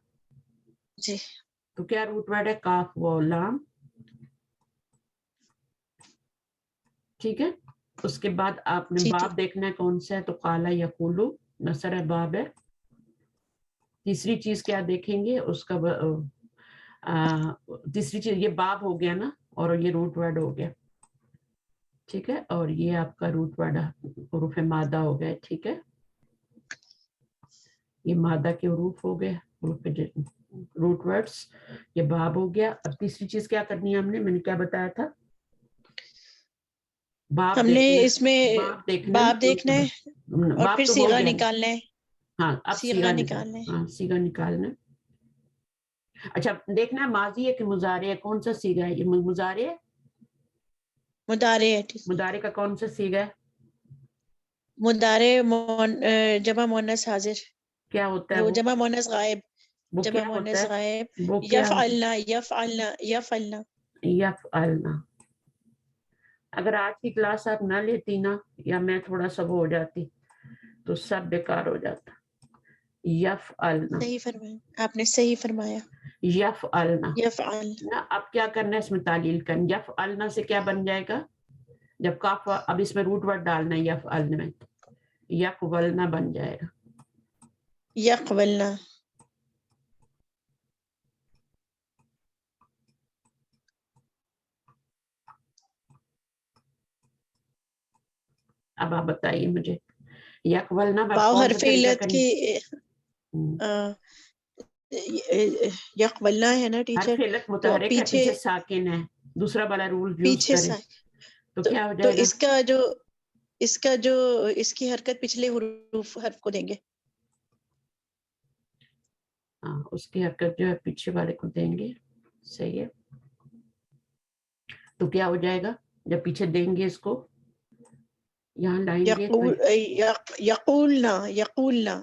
جی تو کیا روٹ ورڈ ہے, کاف و لام. ٹھیک ہے, اس کے بعد آپ نے جی باب دیکھنا ہے کون سا ہے, تو قالا یقولو نصر ہے, باب ہے. تیسری چیز کیا دیکھیں گے, اس کا تیسری چیز یہ باب ہو گیا نا, اور یہ روٹ ورڈ ہو گیا. ٹھیک ہے, اور یہ آپ کا روٹ ورڈ حروف مادہ ہو گئے. ٹھیک ہے, یہ مادہ کے حروف ہو گئے, روٹ ورڈز. یہ باب ہو گیا. اب تیسری چیز کیا کرنی ہے ہم نے کیا بتایا تھا, باب ہم نے دیکھنا اس میں ہے, باب دیکھنا ہے اور باب پھر تو ہو صیغہ گیا. نکالنا ہے. ہاں, اب صیغہ نکالنا ہے. ہاں صیغہ نکالنا ہے. اچھا دیکھنا ہے ماضی ہے کہ مضارع ہے, کون سا صیغہ ہے, یہ مضارع ہے, مضارع ہے. ٹھیک, مضارع کا کون سا صیغہ ہے, مضارع جمع مؤنث حاضر, کیا ہوتا ہے وہ جمع مؤنث غائب, وہ جمع کیا ہوتا مؤنث ہے, غائب. وہ کیا یفعلنا یفعلنا یفعلنا. یفعلنا. اگر آج کی کلاس آپ نہ لیتی نا, یا میں تھوڑا سا وہ ہو جاتی, تو سب بیکار ہو جاتا. یفعلنا, صحیح فرمایا آپ نے, صحیح فرمایا. یفعلنا. یفعل, اب کیا کرنا ہے, اس میں تعلیل کرنا. یفعلنا سے کیا بن جائے گا, جب کاف, اب اس میں روٹ ورڈ ڈالنا ہے یفعلنا میں, یقولنا بن جائے گا. یقبلنا. اب آپ بتائیے مجھے, یقولنا واو کون سا حرف طریقہ علت کریں, کی یقبلنا ہے نا ٹیچر, حرف علت تو متحرک ہے, پیچھے پیچھے ساکن ہے, دوسرا والا رول یوز پیچھے کریں, تو کیا ہو تو جائے گا, اس کی حرکت پچھلے حرف کو دیں گے. ہاں اس کی حرکت جو ہے پیچھے والے کو دیں گے. صحیح ہے, تو کیا ہو جائے گا, جب پیچھے دیں گے اس کو, یہاں لائیں گے تو یقولنا یقولنا.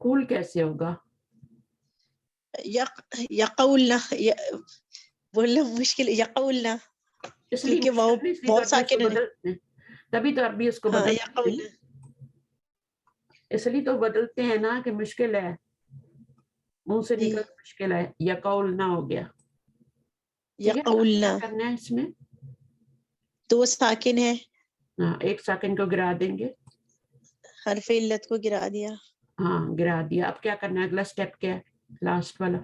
کول کیسے ہوگا, یقولنا بولنا مشکل, یقولنا اس لیے کیونکہ وہ مشکل, اس لیے تو بہت عربی اس کو ساکن ہے. بدلتے ہیں, تبھی تو عربی اس کو ہاں بدلتے ہیں, یقولنا, اس لیے تو بدلتے ہیں نا, کہ مشکل ہے, منہ سے جی نکل مشکل ہے. یقولنا ہو گیا. ٹھیک ہے, اب کیا یقولنا, کرنا ہے اس میں, دو ساکن ہے, ہاں ایک سیکنڈ کو گرا دیں گے. حرف علت کو گرا دیا. ہاں گرا دیا. اب کیا کرنا ہے, اگلا سٹیپ کیا ہے, لاسٹ والا,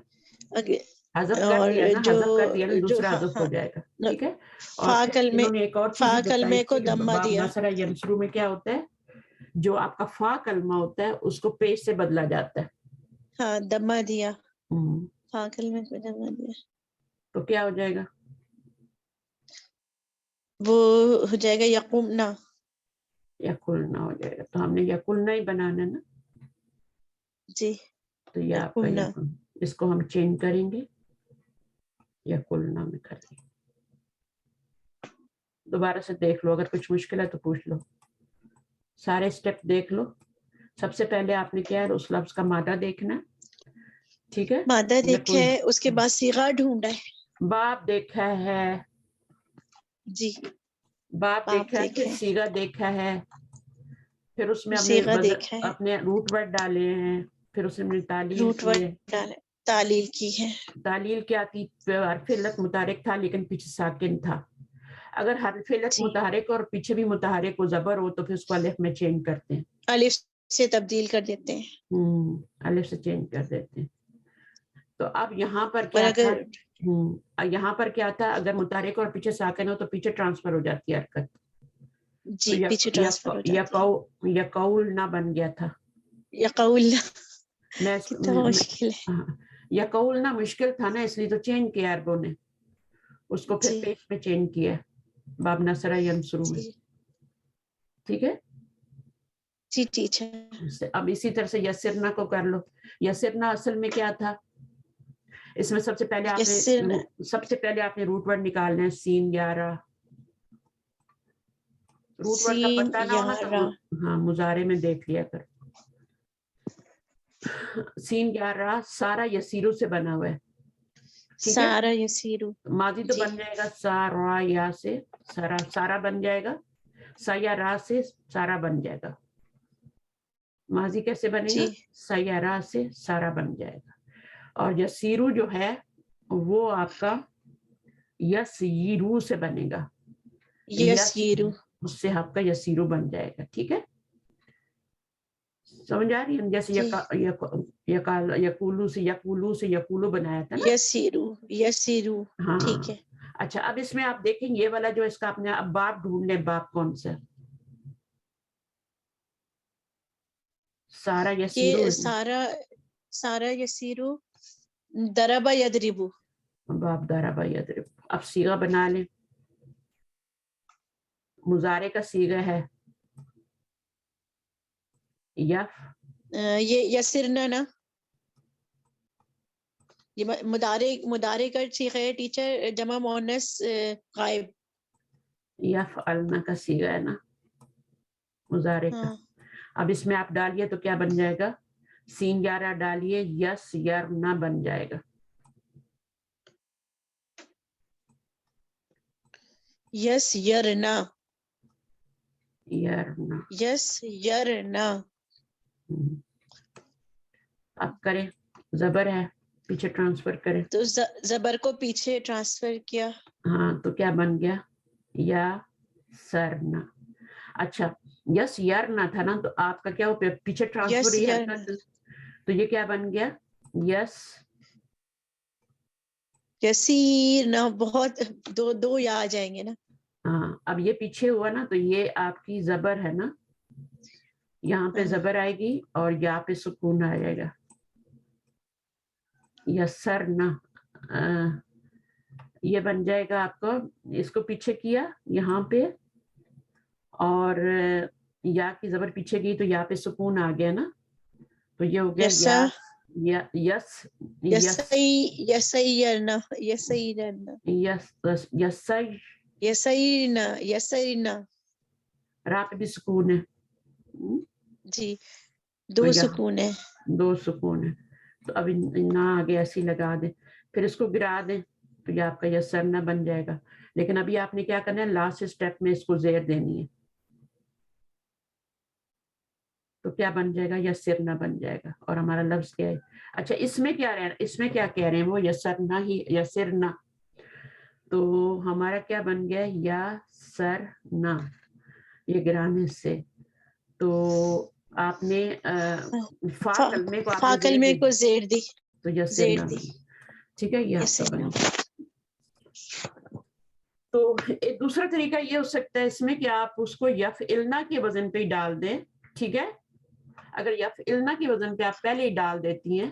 حذف کر اور دیا نا, جو حذف کر دیا نا, دوسرا ہاں حذف ہو جائے گا. ٹھیک ہے, اور فا پھر کلمے انہوں نے ایک اور فا چیز بتائی کلمے کو تھی کہ دمہ باب دیا. نصر ینصرو میں کیا ہوتا ہے, جو آپ کا فا کلمہ ہوتا ہے اس کو پیش سے بدلا جاتا ہے. ہاں دمہ دیا, ہوں, فا کلمے کو دمہ دیا, تو کیا ہو جائے گا, وہ ہو جائے گا یقومنا. یقولنا ہو جائے گا. تو ہم نے یقولنا ہی بنانا نا, جی تو یہ آپ کا یقومنا. اس کو ہم چینج کریں گے, یقولنا میں کر لیں. دوبارہ سے دیکھ لو, اگر کچھ مشکل ہے تو پوچھ لو, سارے سٹیپ دیکھ لو. سب سے پہلے آپ نے کیا ہے, اس لفظ کا مادہ دیکھنا. ٹھیک ہے, مادہ دیکھا یقول, ہے, اس کے بعد صیغہ ڈھونڈا ہے. باب دیکھا ہے, جی باب دیکھا ہے, پھر دیکھے, صیغہ دیکھا ہے, پھر اس میں ہم نے صیغہ دیکھا ہے, اپنے روٹ ورڈ ڈالے ہیں, پھر اس میں تعلیل روٹ کی ورڈ ہے. ڈالے, تعلیل کی ہے. تعلیل کیا تھی, حرف علت متحرک تھا لیکن پیچھے ساکن تھا. اگر حرف علت جی متحرک اور پیچھے بھی متحرک و زبر ہو تو پھر اس کو الف میں چینج کرتے ہیں, الف سے تبدیل کر دیتے ہیں. الف سے چینج کر دیتے ہیں. تو اب یہاں پر اور کیا تھا, اگر یہاں پر کیا تھا, اگر متحرک اور پیچھے ساکن ہو تو پیچھے ٹرانسفر ہو جاتی ہے حرکت. تو جی پیچھے ٹرانسفر ہو جاتی ہے. یقولنا بن گیا تھا. یقولنا میں کتنا مشکل ہے. یقولنا مشکل تھا نا, اس لیے تو چینج کیا عربوں نے, اس کو پھر جی پیش میں چینج کیا, باب نصر ینصرو میں. جی ٹھیک ہے, جی ٹیچر. اب اسی طرح سے یسرنا کو کر لو. یسرنا اصل میں کیا تھا؟ اس میں سب سے پہلے آپ نے روٹ ورڈ نکالنا ہے سین 11. روٹ ورڈ کا پتہ نہ ہونا تو ہاں مضارع میں دیکھ لیا کر. سین 11 سارا یسیرو سے بنا ہوا ہے. سارا یسیرو. ماضی تو بن جائے گا سارا یا سے سارا بن جائے گا. سیا را سے سارا بن جائے گا. ماضی کیسے بنے گا؟ سیا را سے سارا بن جائے گا. اور یسیرو جو ہے وہ آپ کا یسیرو سے بنے گا. یسیرو اس سے آپ کا یسیرو بن جائے گا. ٹھیک ہے سمجھ آ رہی ہے؟ جیسے یقولو سے یقولو بنایا تھا نا. یسیرو. ہاں ٹھیک ہے. اچھا اب اس میں آپ دیکھیں یہ والا جو اس کا آپ نے اب باپ ڈھونڈ لیں. باپ کون سا؟ سارا یسیرو. سارا یسیرو دربا یدربو. باپ دربا یدربو. اب صیغہ بنا لیں. مضارع کا صیغہ ہے یہ یسرنا نا. یہ مضارع کا صیغہ ہے ٹیچر جمع مؤنث غائب. یفعلنا کا صیغہ ہے نا مضارع کا. اب اس میں آپ ڈالیے تو کیا بن جائے گا؟ سین 11 ڈالیے یسیرنا بن جائے گا. یسیرنا. اب کریں زبر ہے پیچھے ٹرانسفر کریں تو زبر کو پیچھے ٹرانسفر کیا. ہاں تو کیا بن گیا؟ یا سرنا. اچھا یس یرنا تھا نا تو آپ کا کیا ہو پیچھے ٹرانسفر تو یہ کیا بن گیا؟ یسیرنا. بہت دو یا آ جائیں گے نا. ہاں اب یہ پیچھے ہوا نا تو یہ آپ کی زبر ہے نا. یہاں پہ زبر آئے گی اور یہاں پہ سکون آ جائے گا. یسرنا یہ بن جائے گا آپ کو. اس کو پیچھے کیا یہاں پہ اور یا کی زبر پیچھے گئی تو یہاں پہ سکون آ گیا نا. تو یہ ہو گیا یسیرنا. را پہ بھی سکون ہے. جی دو سکون ہے. دو سکون ہے. تو اب نہ آگے ایسی لگا دیں پھر اس کو گرا دیں تو یہ آپ کا یسرنا بن جائے گا. لیکن ابھی آپ نے کیا کرنا ہے لاسٹ اسٹیپ میں اس کو زیر دینی ہے تو کیا بن جائے گا؟ یسرنا بن جائے گا. اور ہمارا لفظ کیا ہے؟ اچھا اس میں کیا کہہ رہے ہیں وہ یسرنا ہی یسرنا. تو ہمارا کیا بن گیا؟ یا سرنا یہ گرانے سے. تو آپ نے فا کلمے کو آپ نے زیر دی تو یسرنا. ٹھیک ہے یہ آپ کا بن گیا. تو ایک دوسرا طریقہ یہ ہو سکتا ہے اس میں کہ آپ اس کو یفعلنا کے وزن پہ ہی ڈال دیں. ٹھیک ہے اگر یفعلنا کے وزن پہ آپ پہلے ہی ڈال دیتی ہیں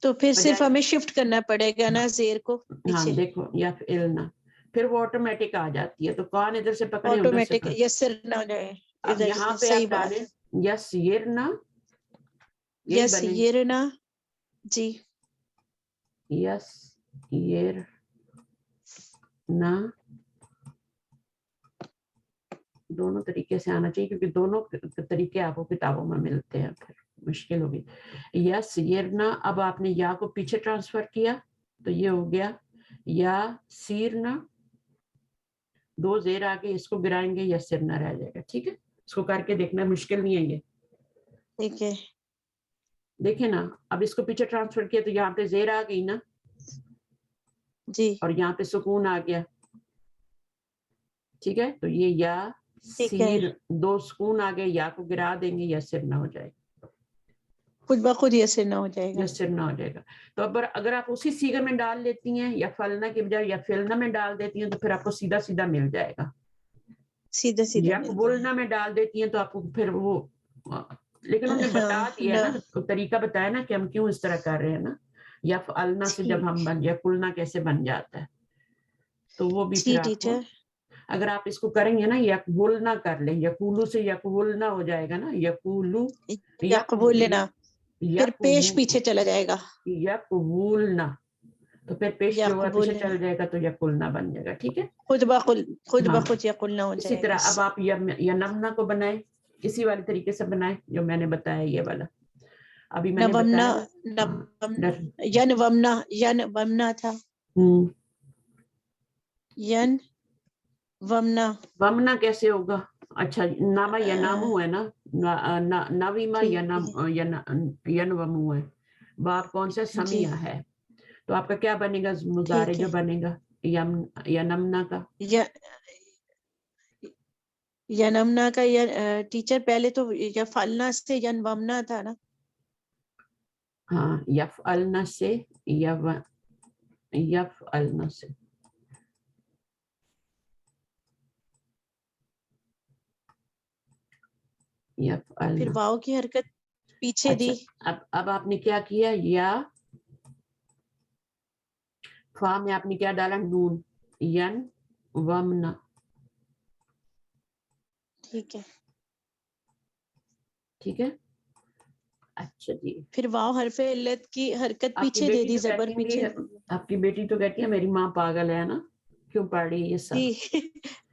تو پھر صرف ہمیں شفٹ کرنا پڑے گا نا زیر کو پیچھے. ہاں دیکھو یفعلنا پھر وہ آٹومیٹک آ جاتی ہے. تو کون ادھر سے پکڑے ادھر سے آٹومیٹک یسرنا ہو جائے. اب یہاں پہ آپ ڈالیں یسیرنا. یسیرنا. جی یسیرنا. دونوں طریقے سے آنا چاہیے کیونکہ دونوں طریقے آپ کو کتابوں میں ملتے ہیں. پھر مشکل ہوگی. یسیرنا. اب آپ نے یا کو پیچھے ٹرانسفر کیا تو یہ ہو گیا یا سیرنا. دو زیر آگے اس کو گرائیں گے یسرنا رہ جائے گا. ٹھیک ہے اس کو کر کے دیکھنا مشکل نہیں ہے یہ. ٹھیک ہے دیکھیں نا اب اس کو پیچھے ٹرانسفر کیا تو یہاں پہ زیر آ گئی نا جی اور یہاں پہ سکون آ گیا. ٹھیک ہے تو یہ یا سیر دو سکون آ گئے یا کو گرا دیں گے یسرنا ہو جائے گا. خود بخود یسرنا ہو جائے گا. یسرنا ہو جائے گا. تو اگر آپ اسی صیغے میں ڈال لیتی ہیں یا فلنا کی بجائے یا فلنا میں ڈال دیتی ہیں تو پھر آپ کو سیدھا سیدھا مل جائے گا. سیدھا یا بولنا میں ڈال دیتی ہیں تو آپ کو پھر وہ لیکن انہوں نے بتا دیا نا طریقہ بتایا نا کہ ہم کیوں اس طرح کر رہے ہیں نا. یا فعلنا سے جب ہم یا قلنا کیسے بن جاتا ہے تو وہ بھی پھر آپ کو. اگر آپ اس کو کریں گے نا یقولنا کر لیں, یقولو سے یقولنا ہو جائے گا نا, یقولو یقبولنا, پھر پیش پیچھے چلا جائے گا, یقولنا, تو پھر پیش جو ہوا پیچھے چل جائے گا تو یقولنا بن جائے گا. ٹھیک ہے, خود بخود یقولنا ہو اسی جائے طرح گا. اب آپ ینمنا کو بنائیں, اسی والے طریقے سے بنائیں جو میں نے بتایا یہ والا. ابھی میں نے بتایا ینومنا تھا, ینومنا ومنا کیسے ہوگا؟ اچھا ناما یا نامو ہے نا, نویما ینومو ہے, باپ کون سا سمیہ ہے, تو آپ کا کیا بنے گا مضارع جو بنے گا ینمنا کا؟ ینمنا کا ٹیچر پہلے تو یفعلنا سے ینومنا تھا نا. ہاں یفعلنا سے یفعلنا سے پھر واو کی حرکت پیچھے دی. اب آپ نے کیا کیا, یا فا میں آپ نے کیا ڈالا, نون, ین ومنا. ٹھیک ہے, ٹھیک ہے, اچھا جی. پھر واو حرف علت کی حرکت آپ کی پیچھے دے بیٹی دی, تو زبر کہتی پیچھے. آپ کی بیٹی تو کہتی ہے میری ماں پاگل ہے نا, کیوں پڑھ رہی ہے یہ سب. جی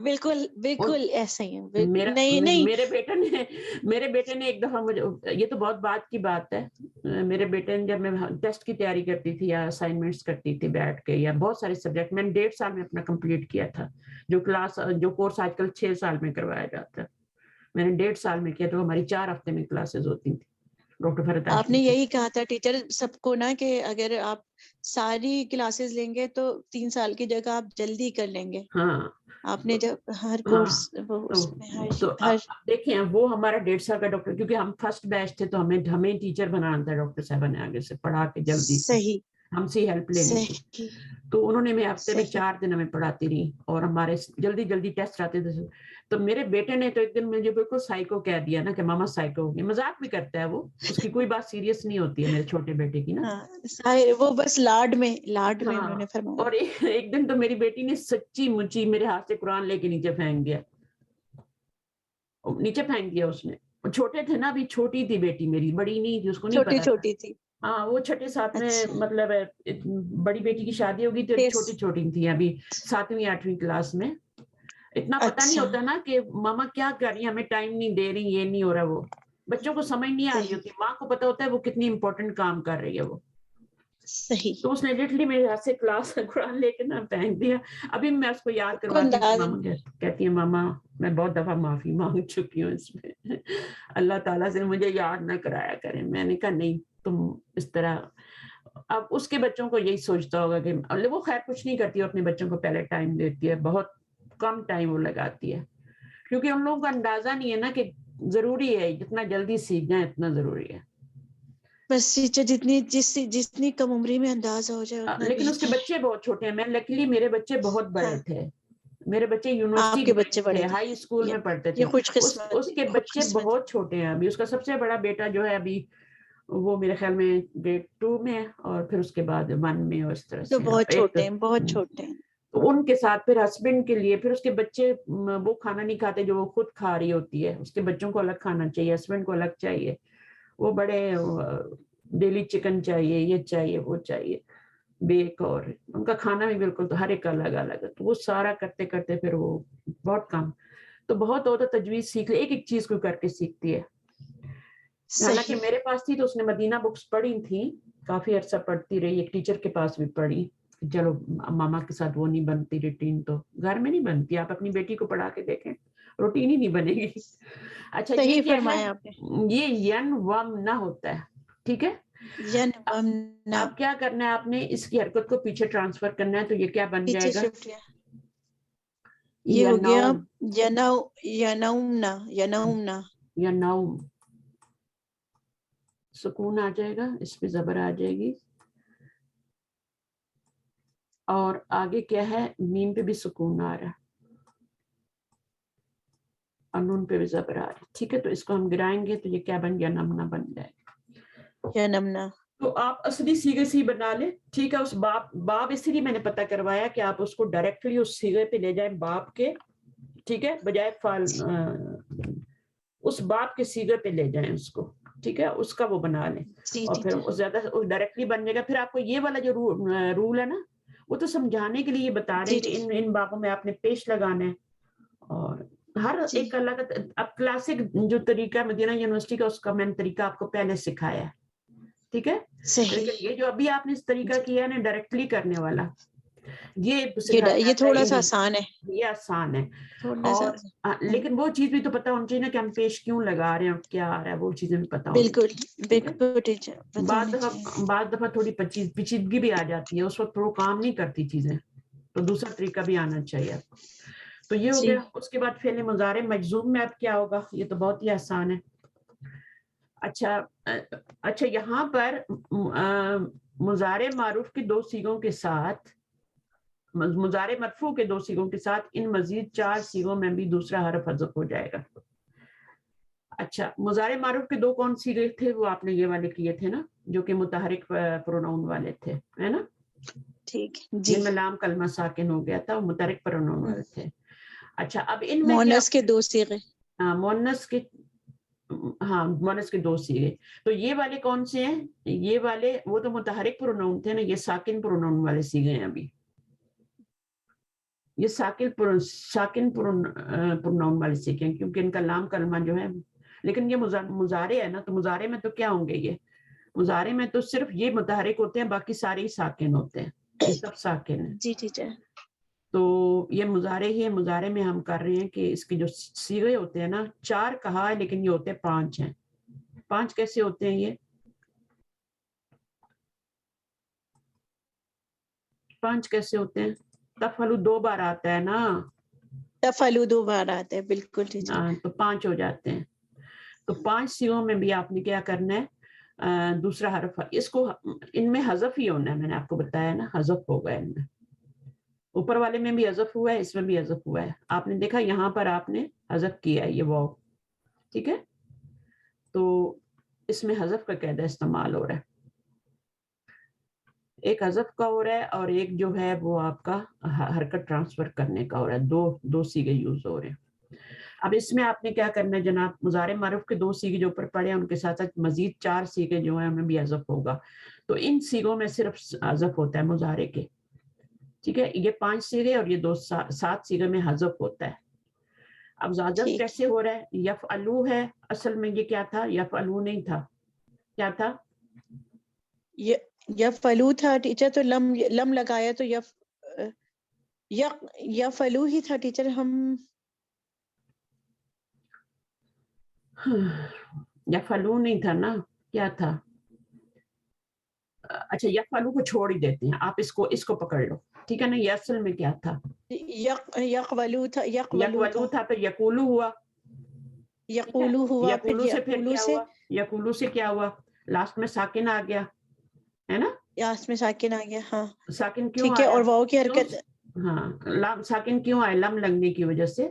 بالکل بالکل ایسا ہی ہے. میرے بیٹے نے ایک دفعہ مجھے, یہ تو بہت بات کی بات ہے, میرے بیٹے نے جب میں ٹیسٹ کی تیاری کرتی تھی یا اسائنمنٹس کرتی تھی بیٹھ کے, یا بہت سارے سبجیکٹ میں نے 1.5 سال میں اپنا کمپلیٹ کیا تھا, جو کورس آج کل 6 سال میں کروایا جاتا ہے, میں نے 1.5 سال میں کیا, تو ہماری 4 ہفتے میں کلاسز ہوتی تھی. ڈاکٹر فرد آپ نے یہی کہا تھا ٹیچر سب کو نا کہ اگر آپ ساری کلاسز لیں گے تو 3 سال کی جگہ آپ جلدی کر لیں گے. ہاں آپ نے جب ہر ہاں کورس اس میں تو ہر دیکھیں وہ ہمارا 1.5 سال کا ڈاکٹر, کیونکہ ہم فرسٹ بیچ تھے تو ہمیں ٹیچر بنانا تھا, ڈاکٹر صاحبہ نے آگے سے پڑھا کے جلدی سے صحیح ہم سے ہیلپ لینی تھی, صحیح تو انہوں نے میں ہفتے میں صحیح 4 دن ہمیں پڑھاتی رہی, اور ہمارے جلدی جلدی ٹیسٹ آتے تھے. تو میرے بیٹے نے تو ایک دن مجھے بالکل سائیکو کہہ دیا نا کہ ماما سائیکو ہو گئی. مذاق بھی کرتا ہے وہ, اس کی کوئی بات سیریس نہیں ہوتی ہے میرے چھوٹے بیٹے کی نا. ہاں وہ بس لاڈ میں انہوں نے فرمایا. اور ایک دن تو میری بیٹی نے سچی مچی میرے ہاتھ سے قرآن لے کے نیچے پھینک دیا اس نے. چھوٹے تھے نا, ابھی چھوٹی تھی بیٹی میری, بڑی نہیں تھی, اس کو نہیں پتا تھا. چھوٹی تھی. ہاں وہ 6 7 میں, اچھا مطلب بڑی بیٹی کی شادی ہوگی تو چھوٹی چھوٹی تھی ابھی 7ویں 8ویں کلاس میں. اتنا پتہ نہیں اچھا ہوتا نا کہ ماما کیا کر رہی ہے, ہمیں ٹائم نہیں دے رہی, یہ نہیں ہو رہا. وہ بچوں کو سمجھ نہیں آ رہی صحیح ہوتی, ماں کو پتا ہوتا ہے وہ کتنی امپورٹنٹ کام کر رہی ہے وہ. صحیح تو اس نے لٹرلی میرے ہاتھ سے کلاس قرآن لے کے نا پھینک دیا. ابھی میں اس کو یاد کرواتی ہوں, ماما کہتی ہے ماما میں بہت دفعہ معافی مانگ چکی ہوں اس میں, اللہ تعالیٰ سے مجھے یاد نہ کرایا کریں. میں نے کہا نہیں تم اس طرح. اب اس کے بچوں کو یہی سوچتا ہوگا کہ وہ خیر کچھ نہیں کرتی, اپنے بچوں کو پہلے ٹائم دیتی ہے, بہت کم ٹائم وہ لگاتی ہے, کیونکہ ان لوگوں کو اندازہ نہیں ہے نا کہ ضروری ہے جتنا جلدی سیکھ جائیں اتنا ضروری ہے. بس جتنی کم عمری میں اندازہ ہو جائے اتنا لیکن اس کے بہتر. بچے بہت چھوٹے ہیں. میں لکیلی میرے بچے بہت ہاں بڑے تھے, میرے بچے آپ یونیورسٹی کے گریڈ بچے بڑے تھے, ہائی اسکول میں پڑھتے یہ تھے. خوش اس قسمت کے بچے بہت چھوٹے ہیں ابھی. اس کا سب سے بڑا بیٹا جو ہے ابھی وہ میرے خیال میں گریڈ 2 میں, اور پھر اس کے بعد 1 میں, اور اس طرح تو سے. بہت چھوٹے ہیں بہت چھوٹے ہیں. تو ان کے ساتھ پھر ہسبینڈ کے لیے, پھر اس کے بچے وہ کھانا نہیں کھاتے جو وہ خود کھا رہی ہوتی ہے, اس کے بچوں کو الگ کھانا چاہیے, ہسبینڈ کو الگ چاہیے, وہ بڑے ڈیلی چکن چاہیے, یہ چاہیے وہ چاہیے, بیک, اور ان کا کھانا بھی بالکل تو ہر ایک الگ الگ ہے. تو وہ سارا کرتے کرتے پھر وہ بہت کم, تو بہت ہوتا تجویز سیکھ لے, ایک ایک چیز کو کر کے سیکھتی ہے. حالانکہ صحیح میرے پاس تھی تو اس نے مدینہ بکس پڑھی تھی, کافی عرصہ پڑھتی رہی, ایک ٹیچر کے پاس بھی پڑھی. چلو ماما کے ساتھ وہ نہیں بنتی روٹین, تو گھر میں نہیں بنتی. آپ اپنی بیٹی کو پڑھا کے دیکھیں, روٹین ہی نہیں بنے گی. اچھا یہ صحیح کیا ہے, فرمایا آپ نے. یہ ین وم نہ ہوتا ہے. ٹھیک ہے, اب کیا کرنا ہے آپ نے, اس کی حرکت کو پیچھے ٹرانسفر کرنا ہے. تو یہ کیا بن پیچھے جائے گا, شفٹ کیا, یہ ہو گیا ینومنا. یا نوم, سکون آ جائے گا, اس پہ زبر آ جائے گی, اور آگے کیا ہے, میم پہ بھی سکون آ رہا ہے اور نون پہ بھی زبر آ رہا ہے. ٹھیک ہے, تو اس کو ہم گرائیں گے تو یہ کیا بن گیا, نمنا بن جائے گا. ینمنا. تو آپ اصلی سیغے سے بنا لیں. ٹھیک ہے, اس باب اس لیے میں نے پتہ کروایا کہ آپ اس کو ڈائریکٹلی اس سیغے پہ لے جائیں باپ کے, ٹھیک ہے, بجائے فعل اس باب کے صیغے پہ لے جائیں اس کو, ٹھیک ہے, اس کا وہ بنا لیں, اور پھر زیادہ ڈائریکٹلی بن جائے گا. پھر آپ کو یہ والا جو رول ہے نا, وہ تو سمجھانے کے لیے یہ بتا رہے ہیں کہ ان بابوں میں آپ نے پیش لگانا ہے, اور ہر ایک الگ. اب کلاسک جو طریقہ مدینہ یونیورسٹی کا, اس کا میں نے طریقہ آپ کو پہلے سکھایا ہے, ٹھیک ہے, لیکن یہ جو ابھی آپ نے اس طریقہ کیا ہے نا ڈائریکٹلی کرنے والا, یہ تھوڑا سا آسان ہے, یہ آسان ہے. اور لیکن وہ چیز بھی تو پتا ہونا چاہیے نا کہ ہم پیش کیوں لگا رہے ہیں اور کیا آ رہا ہے, وہ چیزیں بھی پتا ہونی چاہیے. بعض دفعہ تھوڑی پیچیدگی بھی آ جاتی ہے, اس وقت وہ کام نہیں کرتی چیزیں, تو دوسرا طریقہ بھی آنا چاہیے آپ کو. تو یہ ہو گیا. اس کے بعد فعل مضارع مجزوم میں اب کیا ہوگا, یہ تو بہت ہی آسان ہے. اچھا یہاں پر مضارع معروف کے دو صیغوں کے ساتھ, مضارع مرفوع کے دو صیغوں کے ساتھ ان مزید 4 صیغوں میں بھی دوسرا حرف حذف ہو جائے گا. اچھا مضارع معروف کے دو کون صیغے تھے, وہ آپ نے یہ والے کیے تھے نا, جو کہ متحرک پروناؤن والے تھے, ہے نا, ٹھیک جن میں لام کلمہ ساکن ہو گیا تھا, وہ متحرک پروناؤن والے تھے. اچھا اب ان میں مؤنث کے دو صیغے, مؤنث کے دو صیغے, تو یہ والے کون سے ہیں, یہ والے وہ تو متحرک پروناؤن تھے نا, یہ ساکن پروناؤن والے صیغے ہیں. ابھی یہ ساکن پروناؤن والے صیغے ہیں, کیونکہ ان کا لام کلمہ جو ہے, لیکن یہ مضارع ہے نا, تو مضارع میں تو کیا ہوں گے, یہ مضارع میں تو صرف یہ متحرک ہوتے ہیں, باقی سارے ہی ساکن ہوتے ہیں, یہ سب ساکن ہیں. جی ٹیچر. تو یہ مضارع ہی ہے. مضارع میں ہم کر رہے ہیں کہ اس کے جو صیغے ہوتے ہیں نا, 4 کہا ہے لیکن یہ ہوتے 5 ہیں. 5 کیسے ہوتے ہیں, یہ 5 کیسے ہوتے ہیں, تفعلوا 2 بار آتا ہے نا, تفعلوا 2 بار آتا ہے, بالکل ٹیچر. تو 5 ہو جاتے ہیں. تو 5 صیغوں میں بھی آپ نے کیا کرنا ہے, دوسرا حرف, اس کو ان میں حذف ہی ہونا ہے. میں نے آپ کو بتایا نا, حذف ہوگا ان میں, اوپر والے میں بھی حذف ہوا ہے, اس میں بھی حذف ہوا ہے. آپ نے دیکھا یہاں پر آپ نے حذف کیا ہے, یہ واو, ٹھیک ہے, تو اس میں حذف کا قاعدہ استعمال ہو رہا ہے. ایک حذف کا ہو رہا ہے, اور ایک جو ہے وہ آپ کا حرکت ٹرانسفر کرنے کا ہو رہا ہے. دو صیغے یوز ہو رہے ہیں. اب اس میں آپ نے کیا کرنا ہے جناب, مضارع معروف کے 2 صیغے جو اوپر پڑے ہیں, ان کے ساتھ ساتھ مزید 4 صیغے جو ہیں, ان میں بھی حذف ہوگا. تو ان صیغوں میں صرف حذف ہوتا ہے مضارع کے, ٹھیک ہے. یہ 5 صیغے اور یہ 7 صیغے میں حذف ہوتا ہے. اب حذف کیسے ہو رہا ہے, یفعلو ہے, اصل میں یہ کیا تھا, یفعلو نہیں تھا, کیا تھا, یفعلو تھا ٹیچر. تو لم لگایا تو یفعلو ہی تھا ٹیچر. ہم یفعلو نہیں تھا نا, کیا تھا, اچھا یفعلو کو چھوڑ ہی دیتے ہیں, آپ اس کو پکڑ لو, ٹھیک ہے نا. یہ اصل میں کیا تھا, یقولو تھا. یقولو تھا, پھر یقولو ہوا, یقولو ہوا, یقولو سے پھر کیا ہوا, یقولو سے کیا ہوا, لاسٹ میں ساکن آ گیا, ہے نا, یاس میں ساکن آ گیا. ہاں ساکن کیوں ٹھیک ہے. آیا, اور واو کی حرکت, ہاں ساکن کیوں آیا, لم لگنے کی وجہ سے.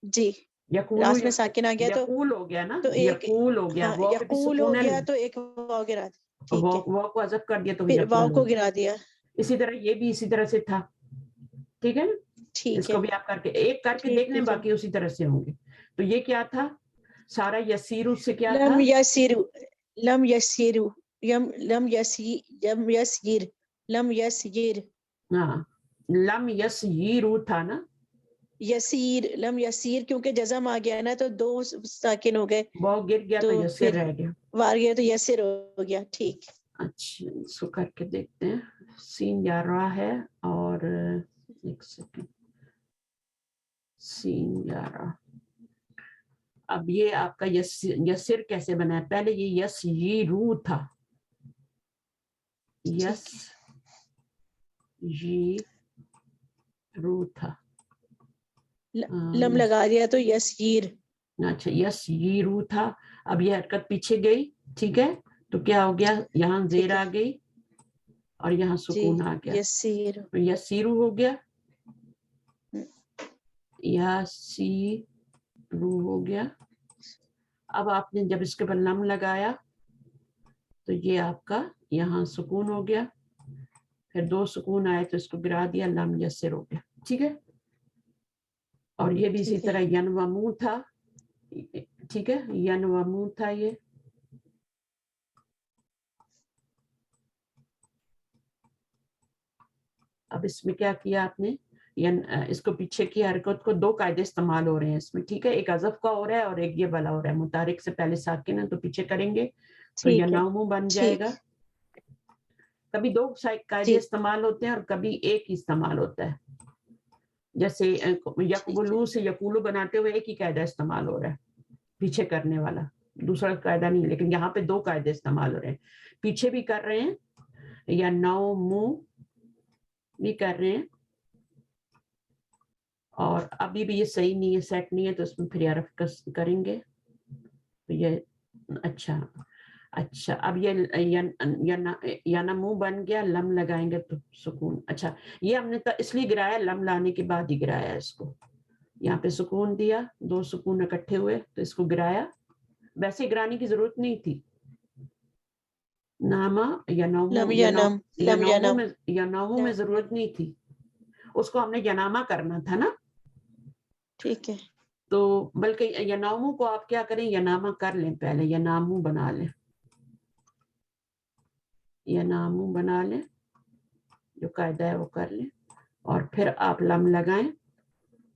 جی یقولو لاسٹ میں ساکن آ گیا, تو یقول ہو گیا نا, تو ایک یقول ہو گیا, واو پہ یقول ہو سکون گیا, ہے, تو ایک واو گرا دیا. ٹھیک ہے, واو کو حذف کر دیا تو پھر واو یقول کو ہو گیا. گرا دیا. اسی طرح یہ بھی اسی طرح سے تھا, ٹھیک ہے نا. اس ٹھیک ہے, کو بھی آپ کر کے ایک کر کے دیکھ لیں, باقی اسی طرح سے ہوں گے. تو یہ کیا تھا, سارا یسیرو سے کیا تھا, لم یسیرو, لم یسیرو, لم یسیر, لم یسیر, ہاں لم یسیرو تھا نا, یسیر, لم یسیر, کیونکہ جزم آ گیا نا, تو 2 ساکن ہو گئے, واو گر گیا تو یسیر پھر رہ گیا. وار گیا تو یسر ہو گیا. ٹھیک. اچھا اس کو کر کے دیکھتے ہیں. سین جا رہا ہے, اور ایک سیکنڈ, سین جا رہا. اب یہ آپ کا یسر کیسے بنا ہے, پہلے یہ یس یہ رو تھا, یس یہ رو تھا, لم لگا دیا تو یسیر. اچھا یس یہ رو تھا. اب یہ حرکت پیچھے گئی, ٹھیک ہے, تو کیا ہو گیا, یہاں زیر آ گئی اور یہاں سکون آ گیا, یسیر, یسیرو ہو گیا, یسیرو ہو گیا. اب آپ نے جب اس کے پر لم لگایا تو یہ آپ کا یہاں سکون ہو گیا, پھر 2 سکون آئے تو اس کو گرا دیا, لم یسر ہو گیا, ٹھیک ہے. اور یہ بھی اسی طرح ینومو تھا, ٹھیک ہے, ینومو تھا یہ. اب اس میں کیا کیا آپ نے, اس کو پیچھے کی حرکت کو دو قاعدے استعمال ہو رہے ہیں اس میں, ٹھیک ہے, ایک حذف کا ہو رہا ہے اور ایک یہ والا ہو رہا ہے. متحرک سے پہلے ساکن ہے تو پیچھے کریں گے تو ینومو بن جائے گا. کبھی دو قاعدے استعمال ہوتے ہیں اور کبھی ایک ہی استعمال ہوتا ہے. جیسے یقبلو سے یقولو بناتے ہوئے ایک ہی قاعدہ استعمال ہو رہا ہے, پیچھے کرنے والا, دوسرا قاعدہ نہیں. لیکن یہاں پہ دو قاعدے استعمال ہو رہے ہیں, پیچھے بھی کر رہے ہیں یا نومو بھی کر رہے ہیں. اور ابھی بھی یہ صحیح نہیں ہے, سیٹ نہیں ہے, تو اس میں پھر حرف کریں گے تو یہ اچھا. اب یہ ینمو بن گیا, لم لگائیں گے تو سکون. اچھا, یہ ہم نے اس لیے گرایا, لم لانے کے بعد ہی گرایا اس کو. یہاں پہ سکون دیا, دو سکون اکٹھے ہوئے تو اس کو گرایا. ویسے گرانے کی ضرورت نہیں تھی. ناما ینومو میں ضرورت نہیں تھی, اس کو ہم نے یناما کرنا تھا نا. ٹھیک ہے, تو بلکہ ینومو کو آپ کیا کریں, یناما کر لیں پہلے, ینامو بنا لیں, ینامو بنا لیں, جو قاعدہ ہے وہ کر لیں. اور پھر آپ لم لگائیں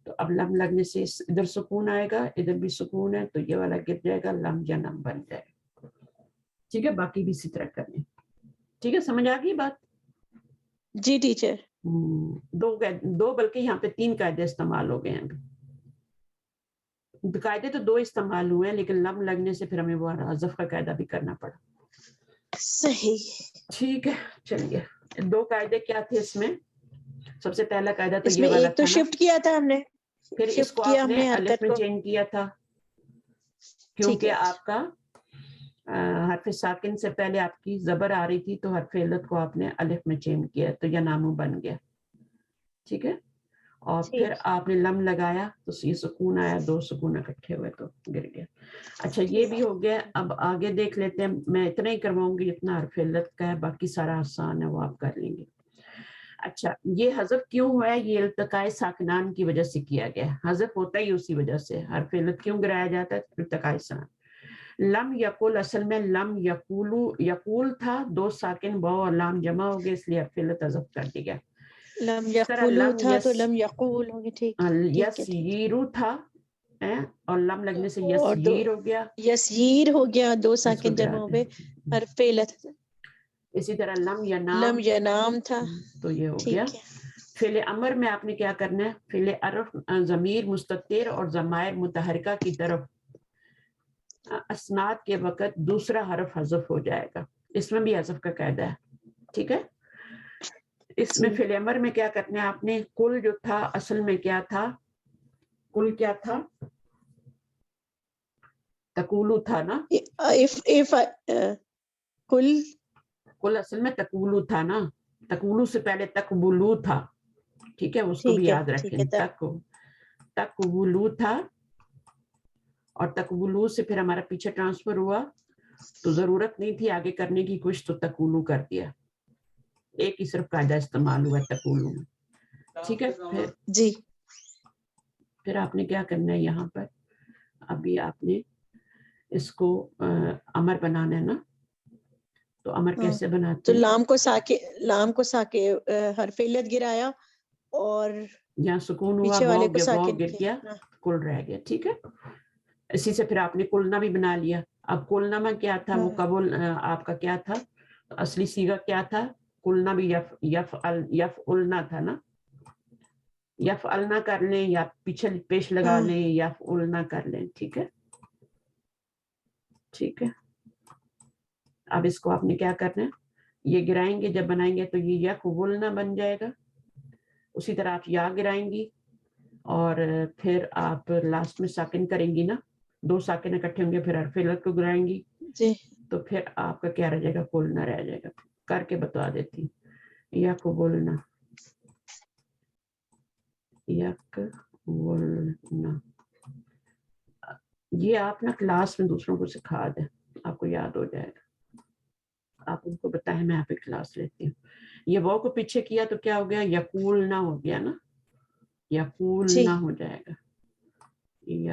تو اب لم لگنے سے ادھر سکون آئے گا, ادھر بھی سکون ہے, تو یہ والا گر جائے گا, لم ینم بن جائے گا. ٹھیک ہے, باقی بھی اسی طرح کر لیں. ٹھیک ہے, سمجھ آ گئی بات؟ جی ٹیچر. دو بلکہ یہاں پہ تین قاعدے استعمال ہو گئے ہیں. قاعدے تو دو استعمال ہوئے ہیں, لیکن لم لگنے سے پھر ہمیں وہ حذف کا قاعدہ بھی کرنا پڑا. صحیح, ٹھیک ہے, چلیے. دو قاعدے کیا تھے اس میں؟ سب سے پہلا قاعدہ تو اس یہ میں والا ایک تو تھا نا, شفٹ کیا تھا ہم نے, پھر اس شفٹ کو کیا آپ ہم نے الف حرکت میں کو. چینج کیا تھا, ٹھیک کیونکہ ہے, آپ کا حرف ساکن سے پہلے آپ کی زبر آ رہی تھی, تو حرف علت کو آپ نے الف میں چینج کیا, تو ینامو بن گیا. ٹھیک ہے, اور پھر آپ نے لم لگایا تو یہ سکون آیا, دو سکون اکٹھے ہوئے تو گر گیا. اچھا, یہ بھی ہو گیا. اب آگے دیکھ لیتے ہیں, میں اتنا ہی کرواؤں گی جتنا حرف علت کا ہے, باقی سارا آسان ہے, وہ آپ کر لیں گے. اچھا, یہ حذف کیوں ہوا ہے؟ یہ التقاء ساکنان کی وجہ سے کیا گیا. حذف ہوتا ہی اسی وجہ سے, حرف علت کیوں گرایا جاتا ہے؟ التقاء ساکن. لم یقول اصل میں لم یقول تھا, دو ساکن واو اور لام جمع ہو گئے, اس لیے حرف علت حذف کر دیا. لم یقولو تھا تو لم یقول ہوگی. ٹھیک ہے, یسیرو تھا اور لم لگنے سے اور دو یسیر ہو گیا, یسیر ہو گیا, دو اس کو ساکن جمع ہو گراتے گئے, ہیں. حرف علت. اسی طرح لم لم ینام ینام تھا. تو یہ ہو گیا. ٹھیک ہے, فعل امر میں آپ نے کیا کرنا ہے؟ فعل عرف ضمیر مستتر اور ضمائر متحرکہ کی طرف اسناد کے وقت دوسرا حرف حذف ہو جائے گا. اس میں بھی حذف کا قاعدہ ہے. ٹھیک ہے, اس میں فعل امر میں کیا کرنا ہے آپ نے؟ کل جو تھا اصل میں کیا تھا؟ کل کیا تھا؟ تقولو تھا نا. کل اصل میں تقولو تھا نا, تقولو سے پہلے تقبلو تھا. ٹھیک ہے, اس کو بھی یاد رکھیں. تقبلو تھا, اور تقبلو سے پھر ہمارا پیچھے ٹرانسفر ہوا, تو ضرورت نہیں تھی آگے کرنے کی کچھ, تو تقولو کر دیا. ایک ہی صرف قاعدہ استعمال ہوا تقولو میں. ٹھیک ہے, جی. پھر آپ نے کیا کرنا ہے یہاں پر؟ ابھی آپ نے اس کو امر بنانا ہے نا, تو امر کیسے بناتے تو ہیں؟ لام کو ساکے حرف علت گرایا, اور یہاں سکون ہوا, پیچھے والے کو واو ساکن گر گیا, کل رہ گیا. ٹھیک ہے, اسی سے پھر آپ نے کلنا بھی بنا لیا. اب کلنا میں کیا تھا؟ وہ قبول آپ کا کیا تھا؟ اصلی صیغہ کیا تھا؟ کلنا بھی یفعلنا تھا نا. یفعلنا کر لیں یا پیچھے پیش لگا لیں, یفعلنا کر لیں. ٹھیک ہے, ٹھیک ہے. اب اس کو آپ نے کیا کرنا ہے؟ یہ گرائیں گے, جب بنائیں گے تو یہ یقبلنا بن جائے گا. اسی طرح آپ یا گرائیں گی, اور پھر آپ لاسٹ میں ساکن کریں گی نا, دو ساکن اکٹھے ہوں گے, پھر حرف علت کو گرائیں گی, تو پھر آپ کا کیا رہ جائے گا؟ کلنا رہ جائے گا. کر کے بتا دیتی. یقبلنا, یقبلنا. یہ آپ نا کلاس میں دوسروں کو سکھا دیں, آپ کو یاد ہو جائے گا. آپ ان کو بتائیں, میں آپ کی کلاس لیتی ہوں. یہ واو کو پیچھے کیا تو کیا ہو گیا؟ یقولنا ہو گیا نا, یقولنا ہو جائے گا.